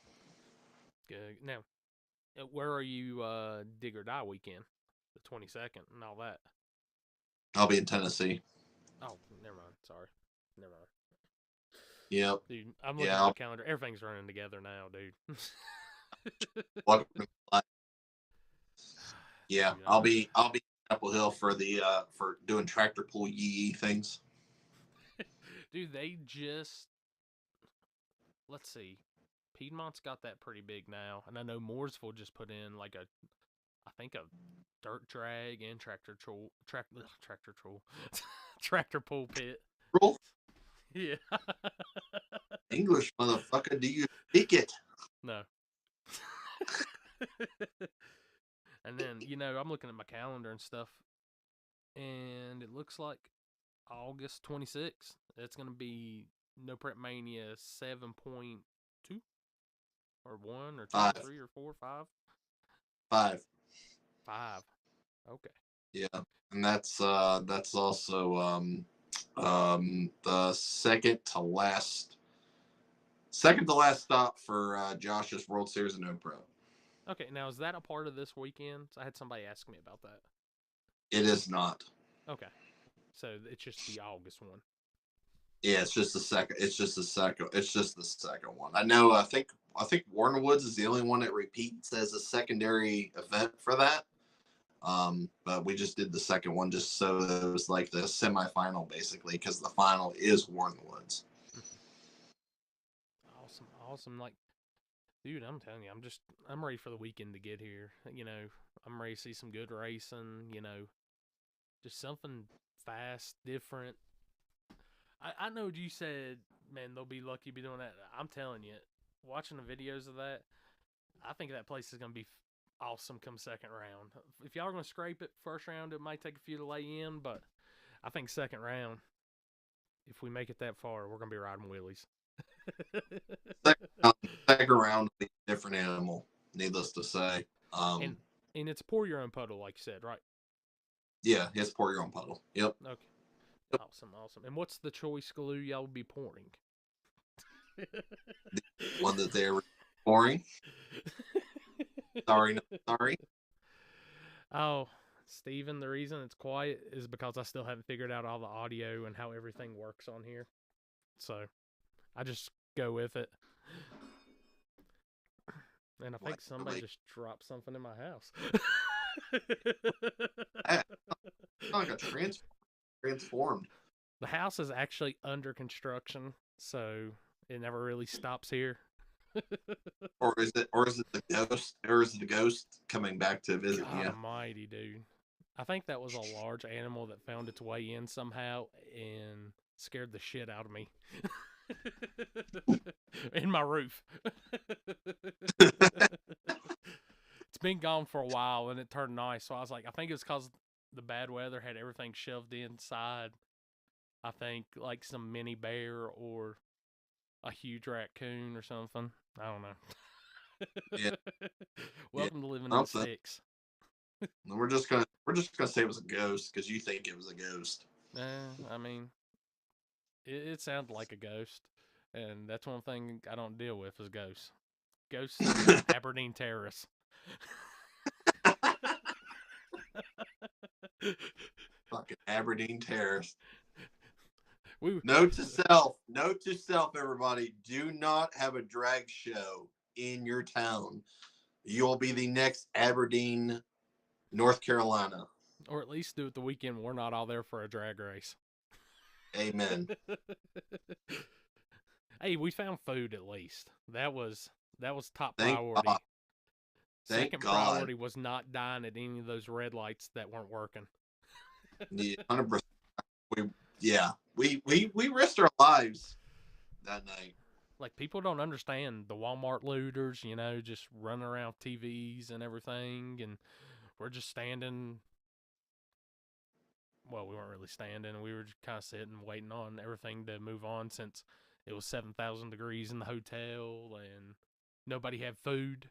Good. Now, where are you Dig or Die weekend? The 22nd and all that? I'll be in Tennessee. Oh, never mind. Sorry. Never mind. Yep. Dude, I'm looking at my calendar. Everything's running together now, dude. Yeah, dude, I'll be in Apple Hill for the for doing tractor pull yee things. Dude, they just, let's see, Piedmont's got that pretty big now, and I know Mooresville just put in like I think a dirt drag and tractor pull pit. Cool. Yeah. English, motherfucker, do you speak it? No. And then, I'm looking at my calendar and stuff, and it looks like August 26th, it's going to be No Prep Mania 7.2 or 1 or 2 or 3 or 4 or 5? 5. 5. Okay. Yeah, and that's also the second to last stop for Josh's World Series of No Prep. Okay, now is that a part of this weekend? I had somebody ask me about that. It is not. Okay, so it's just the August one. Yeah, it's just the second. It's just the second one. I know. I think Warner Woods is the only one that repeats as a secondary event for that. But we just did the second one just so it was like the semifinal basically, because the final is Warner Woods. Awesome. Like, dude, I'm telling you, I'm ready for the weekend to get here. I'm ready to see some good racing. Just something fast, different. I know you said, man, they'll be lucky to be doing that. I'm telling you, watching the videos of that, I think that place is going to be awesome come second round. If y'all are going to scrape it first round, it might take a few to lay in, but I think second round, if we make it that far, we're going to be riding wheelies. Second round will be a different animal, needless to say. And it's pour your own puddle, like you said, right? Yeah, it's pour your own puddle. Yep. Okay. Awesome. And what's the choice glue y'all will be pouring? The one that they're pouring. Sorry. Oh, Steven, the reason it's quiet is because I still haven't figured out all the audio and how everything works on here. So I just go with it. And I think somebody just dropped something in my house. Like a transformed. The house is actually under construction, so it never really stops here. or is it the ghost? Or is it the ghost coming back to visit you? Almighty, dude. I think that was a large animal that found its way in somehow and scared the shit out of me. In my roof. It's been gone for a while and it turned nice, so I was like, I think it's because the bad weather had everything shoved inside. I think like some mini bear or a huge raccoon or something. I don't know. Yeah. Welcome to living in sticks. We're just gonna say it was a ghost because you think it was a ghost. I mean, it sounded like a ghost, and that's one thing I don't deal with is ghosts. Ghosts and Aberdeen terrorists. Fucking Aberdeen terrorists. We Note to self. Note to self, everybody. Do not have a drag show in your town. You'll be the next Aberdeen, North Carolina. or at least do it the weekend we're not all there for a drag race. Amen. Hey, we found food at least. That was top Thank priority. God. Thank Second God. priority was not dying at any of those red lights that weren't working. Yeah, 100%. We risked our lives that night. Like, people don't understand the Walmart looters, just running around TVs and everything, and we're just standing. Well, we weren't really standing. We were just kind of sitting, waiting on everything to move on since it was 7,000 degrees in the hotel and nobody had food.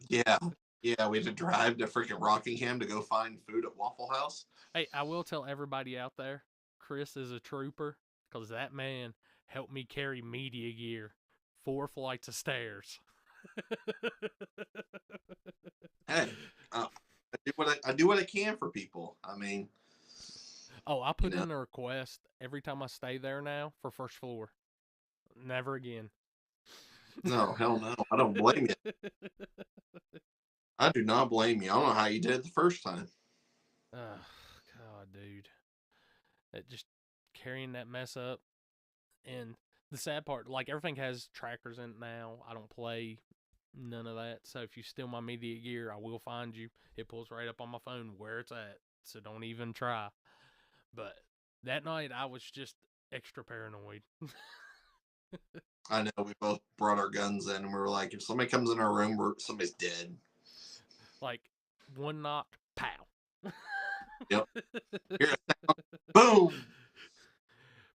Yeah. Yeah, we had to drive to freaking Rockingham to go find food at Waffle House. Hey, I will tell everybody out there, Chris is a trooper because that man helped me carry media gear 4 flights of stairs. Hey, I do what I can for people. I mean, oh, I put in a request every time I stay there now for first floor. Never again. No, hell no. I don't blame you. I do not blame you. I don't know how you did it the first time. Oh, God, dude. Just carrying that mess up. And the sad part, like, everything has trackers in it now. I don't play none of that. So if you steal my media gear, I will find you. It pulls right up on my phone where it's at. So don't even try. But that night, I was just extra paranoid. I know we both brought our guns in and we were like, if somebody comes in our room, somebody's dead. Like, one knock, pow. Yep. Hear a sound, boom.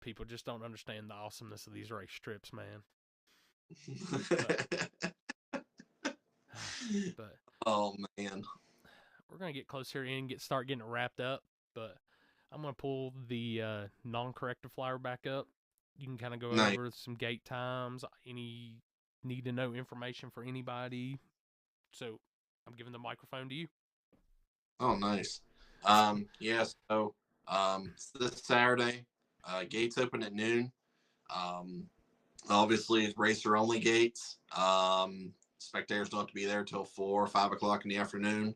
People just don't understand the awesomeness of these race strips, man. But oh man, we're gonna get close here and start getting it wrapped up. But I'm gonna pull the non-corrective flyer back up. You can kind of go over some gate times, any need to know information for anybody. So I'm giving the microphone to you. Oh, nice. Yeah. So this Saturday, gates open at noon. Obviously, it's racer only gates. Spectators don't have to be there till 4 or 5 o'clock in the afternoon.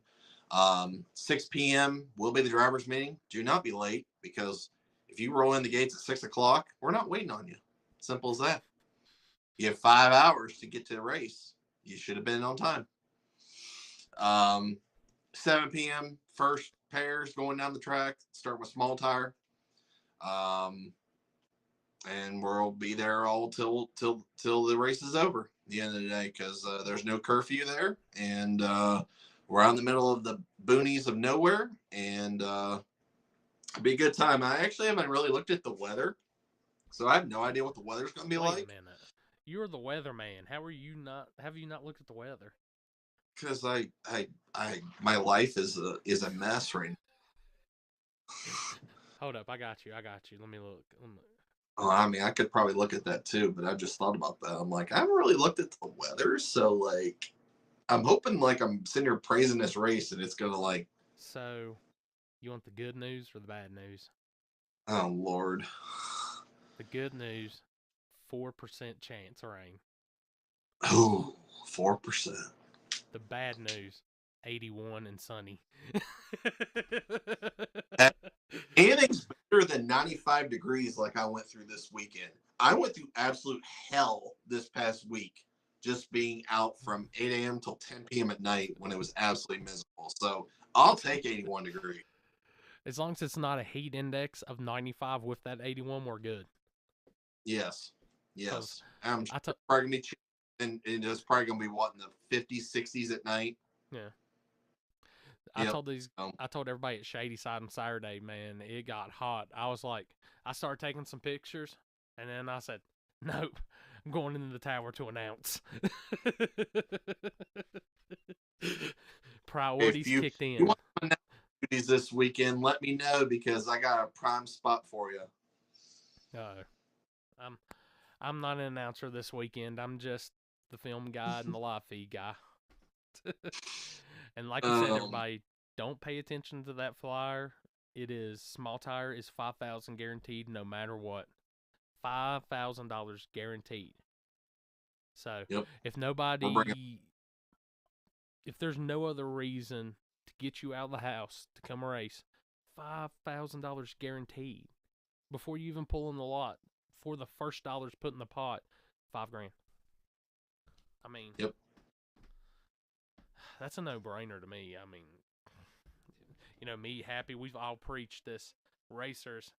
6 p.m. will be the driver's meeting. Do not be late because if you roll in the gates at 6 o'clock, we're not waiting on you. Simple as that. You have 5 hours to get to the race. You should have been on time. 7 p.m. first pairs going down the track. Start with small tire. And we'll be there all till the race is over at the end of the day because there's no curfew there, and we're out in the middle of the boonies of nowhere, and it'll be a good time. I actually haven't really looked at the weather, so I have no idea what the weather's going to be like. Wait a minute, you're the weatherman. How are you not? Have you not looked at the weather? Because my life is a mess right now. Hold up, I got you. Let me look. Oh, I mean, I could probably look at that too, but I just thought about that. I'm like, I haven't really looked at the weather, so like, I'm hoping like I'm sitting here praising this race and it's gonna like. So, you want the good news or the bad news? Oh Lord. The good news: 4% chance of rain. Oh, 4%. The bad news: 81 and sunny. Anything's better than 95 degrees like I went through this weekend. I went through absolute hell this past week, just being out from 8 a.m. till 10 p.m. at night when it was absolutely miserable. So I'll take 81 degrees. As long as it's not a heat index of 95 with that 81, we're good. Yes. I'm sure it's probably going to be and it's probably going to be what, in the 50s, 60s at night. Yeah. I told everybody at Shady Side on Saturday, man, it got hot. I was like, I started taking some pictures, and then I said, nope, I'm going into the tower to announce. Priorities kicked in. You want to announce duties this weekend, let me know because I got a prime spot for you. I'm not an announcer this weekend. I'm just the film guy and the live feed guy. And like you said, everybody, don't pay attention to that flyer. it is small tire is $5,000 guaranteed no matter what. $5,000 guaranteed. So Yep. if there's no other reason to get you out of the house to come race, $5,000 guaranteed before you even pull in the lot. For the first dollars put in the pot, $5,000. I mean, yep. That's a no-brainer to me. I mean, me happy. We've all preached this. Racers,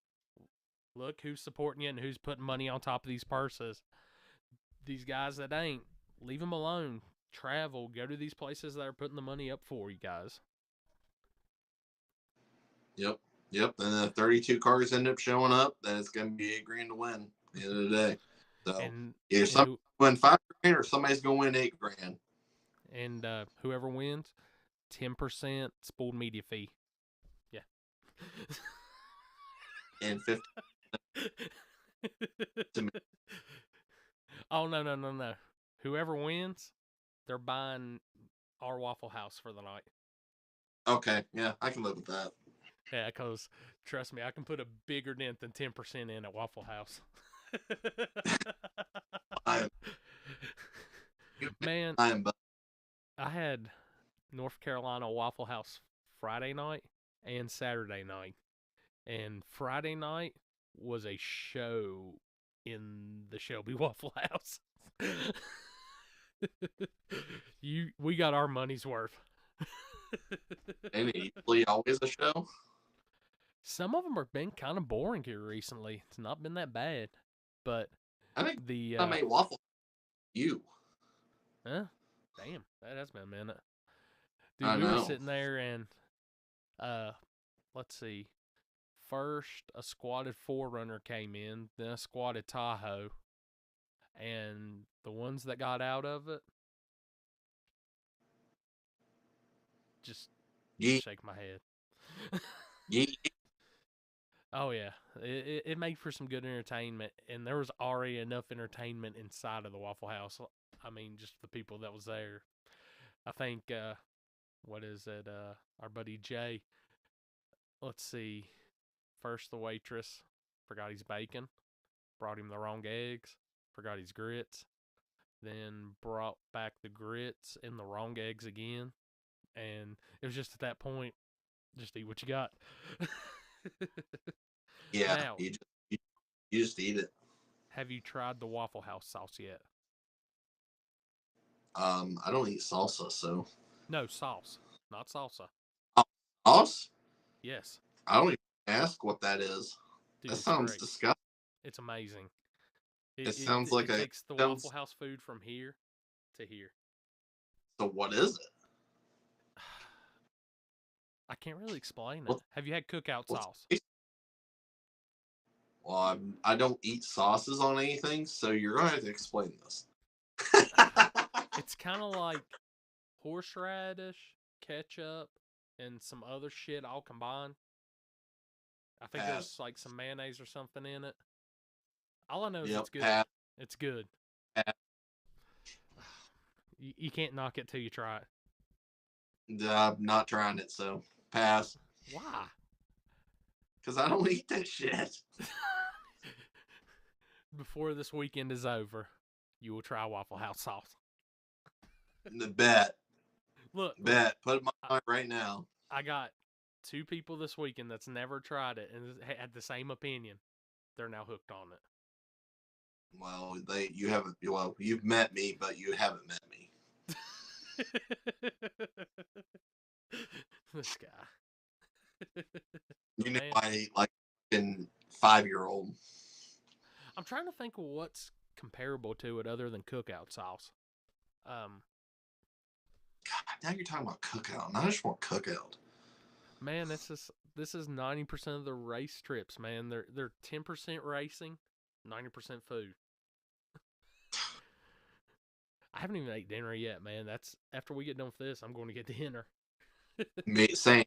look who's supporting you and who's putting money on top of these purses. These guys that ain't, leave them alone. Travel, go to these places that are putting the money up for you guys. Yep. And then 32 cars end up showing up, then it's going to be $8,000 to win at the end of the day. So either somebody's going to win $5,000 or somebody's going to win $8,000. And whoever wins, 10% spooled media fee. Yeah. And 50. Oh, no. Whoever wins, they're buying our Waffle House for the night. Okay, yeah, I can live with that. Yeah, because trust me, I can put a bigger dent than 10% in at Waffle House. Man, I had North Carolina Waffle House Friday night and Saturday night. And Friday night was a show in the Shelby Waffle House. We got our money's worth. And usually always a show. Some of them have been kind of boring here recently. It's not been that bad, but I think I made waffle. Huh? Damn, that has been a minute. Dude, I know. Were sitting there and let's see. First, a squatted 4Runner came in, then a squatted Tahoe, and the ones that got out of it, just shake my head. Oh yeah, it made for some good entertainment, and there was already enough entertainment inside of the Waffle House. I mean, just the people that was there. I think what is it? Our buddy Jay. Let's see. First, the waitress forgot his bacon, brought him the wrong eggs, forgot his grits, then brought back the grits and the wrong eggs again, and it was just at that point, just eat what you got. Yeah, now, you just eat it. Have you tried the Waffle House sauce yet? I don't eat salsa, so. No, sauce, not salsa. Oh, sauce? Yes. I don't even ask what that is. Dude, that sounds great. disgusting. It's amazing. It sounds like it takes the Waffle House food from here to here. So what is it? I can't really explain it. Have you had cookout sauce? Well, I don't eat sauces on anything, so you're going to have to explain this. It's kind of like horseradish, ketchup, and some other shit all combined. I think there's like some mayonnaise or something in it. All I know is it's good. It's good. You can't knock it till you try it. I'm not trying it, so pass. Why? Because I don't eat that shit. Before this weekend is over, you will try Waffle House sauce. The bet. Look. Put it in my mind right now. I got 2 people this weekend that's never tried it and had the same opinion. They're now hooked on it. Well, you've met me, but you haven't met me. This guy. You know, I eat like a 5-year-old. I'm trying to think of what's comparable to it other than cookout sauce. God, now you're talking about cookout, and I just want cookout. Man, this is 90% of the race trips, man. They're 10% racing, 90% food. I haven't even ate dinner yet, man. That's after we get done with this, I'm going to get dinner. Me, same.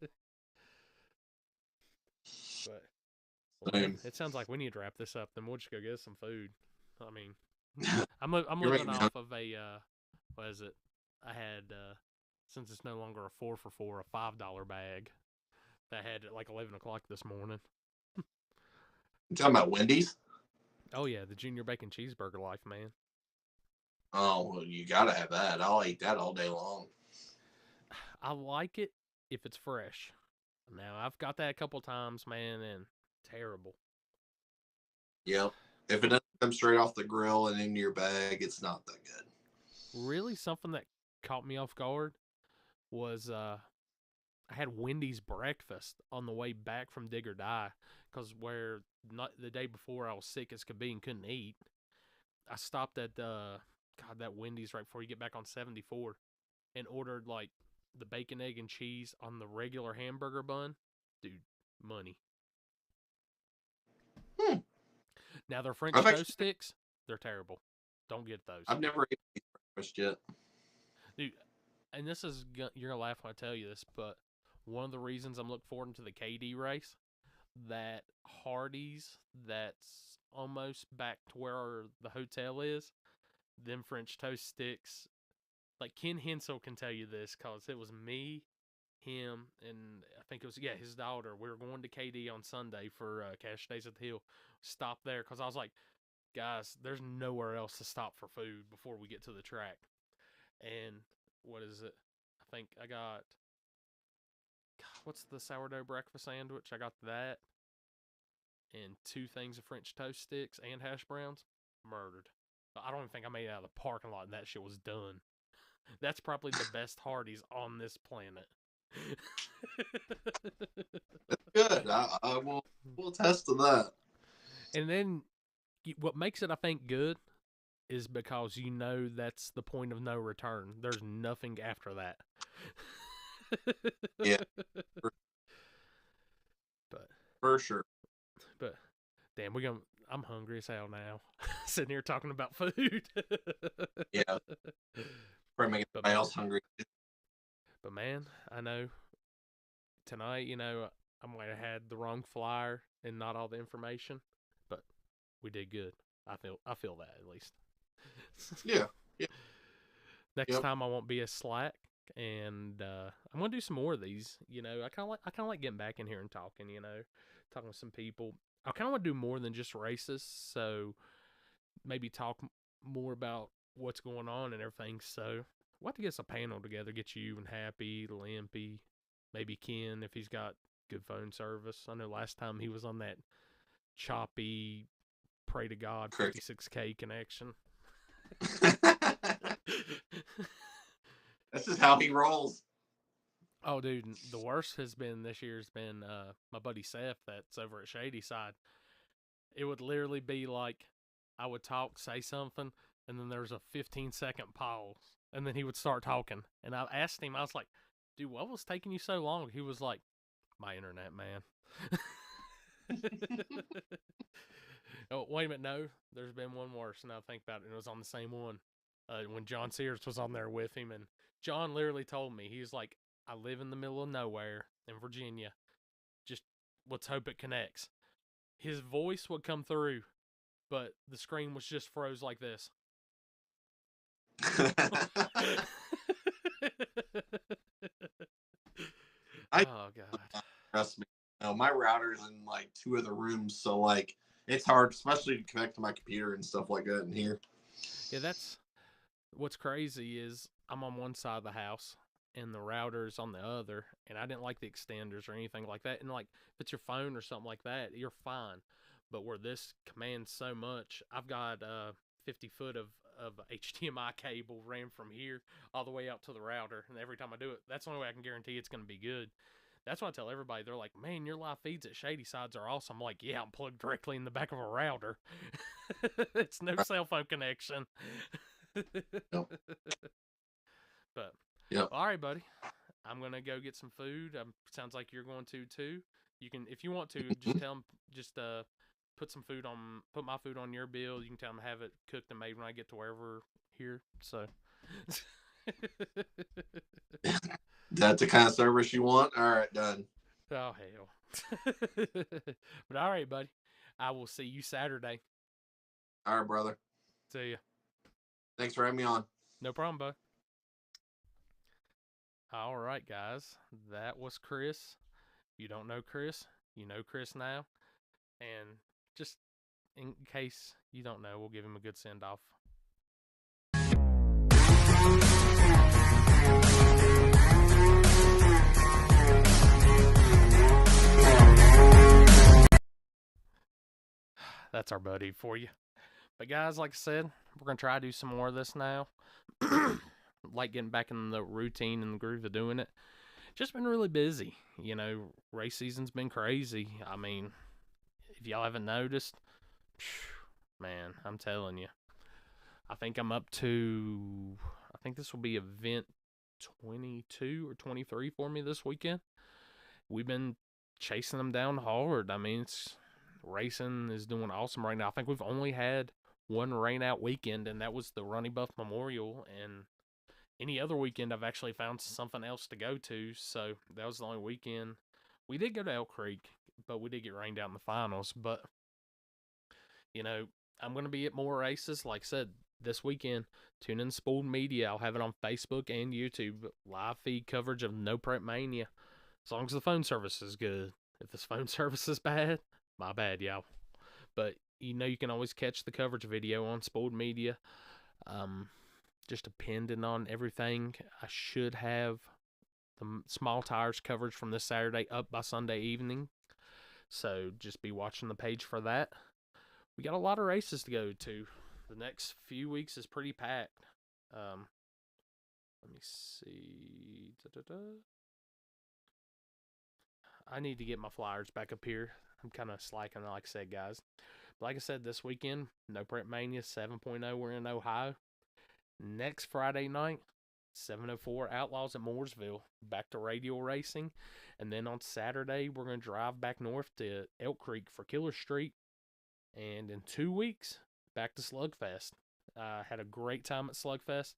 But man, it sounds like we need to wrap this up. Then we'll just go get some food. I mean, I'm living off of a what is it? I had since it's no longer a 4 for $4, a $5 bag. that I had at like 11 o'clock this morning. You talking about Wendy's? Oh, yeah, the Junior Bacon Cheeseburger life, man. Oh, well, you gotta have that. I'll eat that all day long. I like it if it's fresh. Now, I've got that a couple times, man, and terrible. Yep. If it doesn't come straight off the grill and into your bag, it's not that good. Really, something that caught me off guard was I had Wendy's breakfast on the way back from Dig or Die because where not the day before I was sick as could be and couldn't eat. I stopped at that Wendy's right before you get back on 74 and ordered like the bacon, egg, and cheese on the regular hamburger bun. Dude, money. Now their French toast sticks, they're terrible. Don't get those. I've never eaten breakfast yet. Dude, and this is, you're going to laugh when I tell you this, but one of the reasons I'm looking forward to the KD race, that Hardee's that's almost back to where the hotel is, them French toast sticks, like Ken Hensel can tell you this because it was me, him, and I think it was, his daughter. We were going to KD on Sunday for Cash Days at the Hill. Stopped there because I was like, guys, there's nowhere else to stop for food before we get to the track. And what is it? I think I got, what's the sourdough breakfast sandwich? I got that and 2 things of French toast sticks and hash browns. Murdered. I don't even think I made it out of the parking lot and that shit was done. That's probably the best Hardee's on this planet. That's good. I will attest to that. And then what makes it, I think, good is because you know that's the point of no return. There's nothing after that. Yeah. But for sure. But damn, I'm hungry as hell now. Sitting here talking about food. Yeah. Probably making everybody else hungry. But man, I know tonight, I might have had the wrong flyer and not all the information, but we did good. I feel that at least. Yeah. Next time I won't be as slack, and I'm gonna do some more of these. I kind of like getting back in here and talking. Talking with some people. I kind of want to do more than just races, so maybe talk more about what's going on and everything. So we'll have to get us a panel together, get you and Happy, Limpy, maybe Ken if he's got good phone service. I know last time he was on that choppy, pray to God 56K connection. This is how he rolls. Oh, dude, the worst has been this year's been my buddy Seth that's over at Shady Side. It would literally be like I would talk, say something, and then there's a 15-second pause, and then he would start talking. And I asked him, I was like, dude, what was taking you so long? He was like, my internet, man. Oh, wait a minute, no, there's been one worse. Now think about it, and it was on the same one. When John Sears was on there with him, and John literally told me, he was like, I live in the middle of nowhere in Virginia. Just let's hope it connects. His voice would come through, but the screen was just froze like this. Oh God! Trust me. No, my router's in like 2 other rooms, so like it's hard, especially to connect to my computer and stuff like that in here. Yeah, that's what's crazy is I'm on one side of the house and the router's on the other, and I didn't like the extenders or anything like that. And like if it's your phone or something like that, you're fine. But where this commands so much, I've got 50 foot of HDMI cable ran from here all the way out to the router, and every time I do it, that's the only way I can guarantee it's going to be good. That's why I tell everybody. They're like, man, your live feeds at Shady Sides are awesome. I'm like, yeah, I'm plugged directly in the back of a router. It's no cell phone connection. Yep. But yep. All right, buddy. I'm gonna go get some food. Sounds like you're going to too. You can, if you want to, just tell them, just put my food on your bill. You can tell them to have it cooked and made when I get to wherever here. So. That's the kind of service you want? All right, done. Oh, hell. But all right, buddy. I will see you Saturday. All right, brother. See ya. Thanks for having me on. No problem, bud. All right, guys. That was Chris. you don't know Chris, you know Chris now. And just in case you don't know, we'll give him a good send off. That's our buddy for you. But guys, like I said, we're gonna try to do some more of this now. Like getting back in the routine and the groove of doing it. Just been really busy. You know, race season's been crazy. I mean, if y'all haven't noticed, man, I'm telling you. I think I'm up to, I think this will be event 22 or 23 for me this weekend. We've been chasing them down hard. I mean, racing is doing awesome right now. I think we've only had one rain out weekend, and that was the Ronnie Buff Memorial. And any other weekend, I've actually found something else to go to. So that was the only weekend. We did go to Elk Creek, but we did get rained out in the finals. But, you know, I'm going to be at more races. Like I said, this weekend, tune in Spooled Media. I'll have it on Facebook and YouTube. Live feed coverage of No Prep Mania. As long as the phone service is good. If this phone service is bad, my bad, y'all. But, you know, you can always catch the coverage video on Spooled Media. Just depending on everything, I should have the small tires coverage from this Saturday up by Sunday evening. So just be watching the page for that. We got a lot of races to go to. The next few weeks is pretty packed. Let me see. I need to get my flyers back up here. I'm kind of slacking, like I said, guys. But like I said, this weekend, No Prep Mania 7.0. We're in Ohio. Next Friday night, 704 Outlaws at Mooresville. Back to radial racing. And then on Saturday, we're going to drive back north to Elk Creek for Killer Street. And in 2 weeks, back to Slugfest. Had a great time at Slugfest.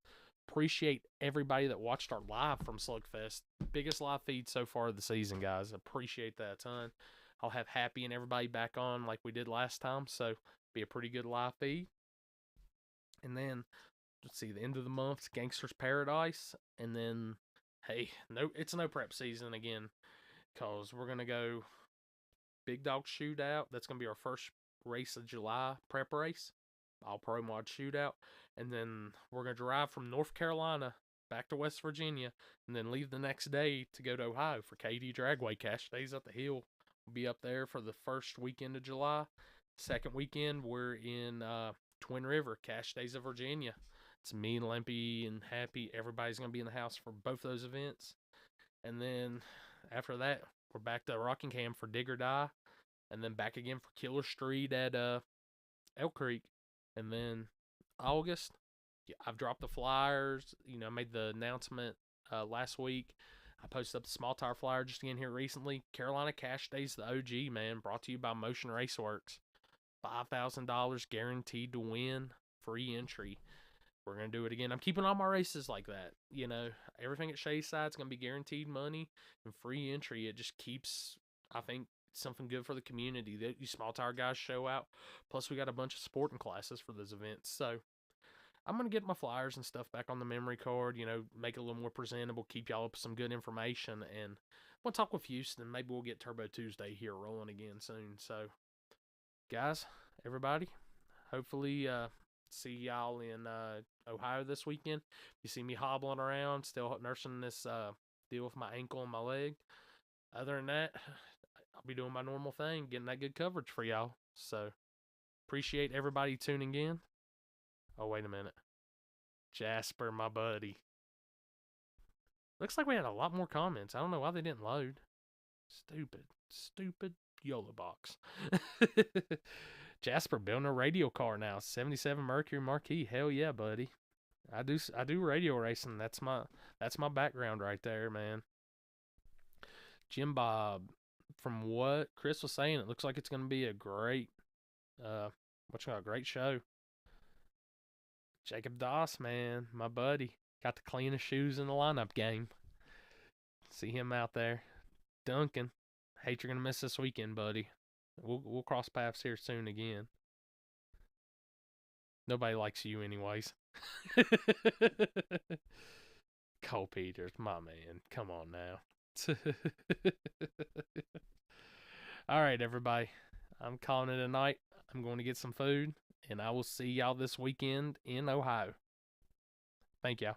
Appreciate everybody that watched our live from Slugfest. Biggest live feed so far of the season, guys. Appreciate that a ton. I'll have Happy and everybody back on like we did last time. So, be a pretty good live feed. And then, let's see, the end of the month, Gangster's Paradise. And then, hey, it's no prep season again. Because we're going to go Big Dog Shootout. That's going to be our first race of July prep race. All Pro Mod Shootout. And then we're going to drive from North Carolina back to West Virginia. And then leave the next day to go to Ohio for KD Dragway. Cash Days up the Hill. We'll be up there for the first weekend of July. Second weekend, we're in Twin River, Cash Days of Virginia. It's me and Limpy and Happy. Everybody's going to be in the house for both those events. And then after that, we're back to Rockingham for Dig or Die. And then back again for Killer Street at Elk Creek. And then August, I've dropped the flyers. You know, I made the announcement last week. I posted up the small tire flyer just again here recently. Carolina Cash Days, the OG, man. Brought to you by Motion Raceworks. $5,000 guaranteed to win. Free entry. We're going to do it again. I'm keeping all my races like that. You know, everything at Shayside's going to be guaranteed money and free entry. It just keeps, I think, something good for the community. You small tire guys show out. Plus, we got a bunch of sporting classes for those events. So, I'm going to get my flyers and stuff back on the memory card, you know, make it a little more presentable, keep y'all up with some good information. And we'll talk with Houston. Maybe we'll get Turbo Tuesday here rolling again soon. So, guys, everybody, hopefully see y'all in Ohio this weekend. If you see me hobbling around, still nursing this deal with my ankle and my leg. Other than that, I'll be doing my normal thing, getting that good coverage for y'all. So, appreciate everybody tuning in. Oh, wait a minute. Jasper, my buddy. Looks like we had a lot more comments. I don't know why they didn't load. Stupid YOLO box. Jasper building a radio car now. 77 Mercury Marquis. Hell yeah, buddy. I do radio racing. That's my background right there, man. Jim Bob, from what Chris was saying, it looks like it's going to be a great great show. Jacob Doss, man, my buddy. Got the cleanest shoes in the lineup game. See him out there. Duncan, hate you're going to miss this weekend, buddy. We'll cross paths here soon again. Nobody likes you anyways. Cole Peters, my man. Come on now. All right, everybody. I'm calling it a night. I'm going to get some food, and I will see y'all this weekend in Ohio. Thank y'all.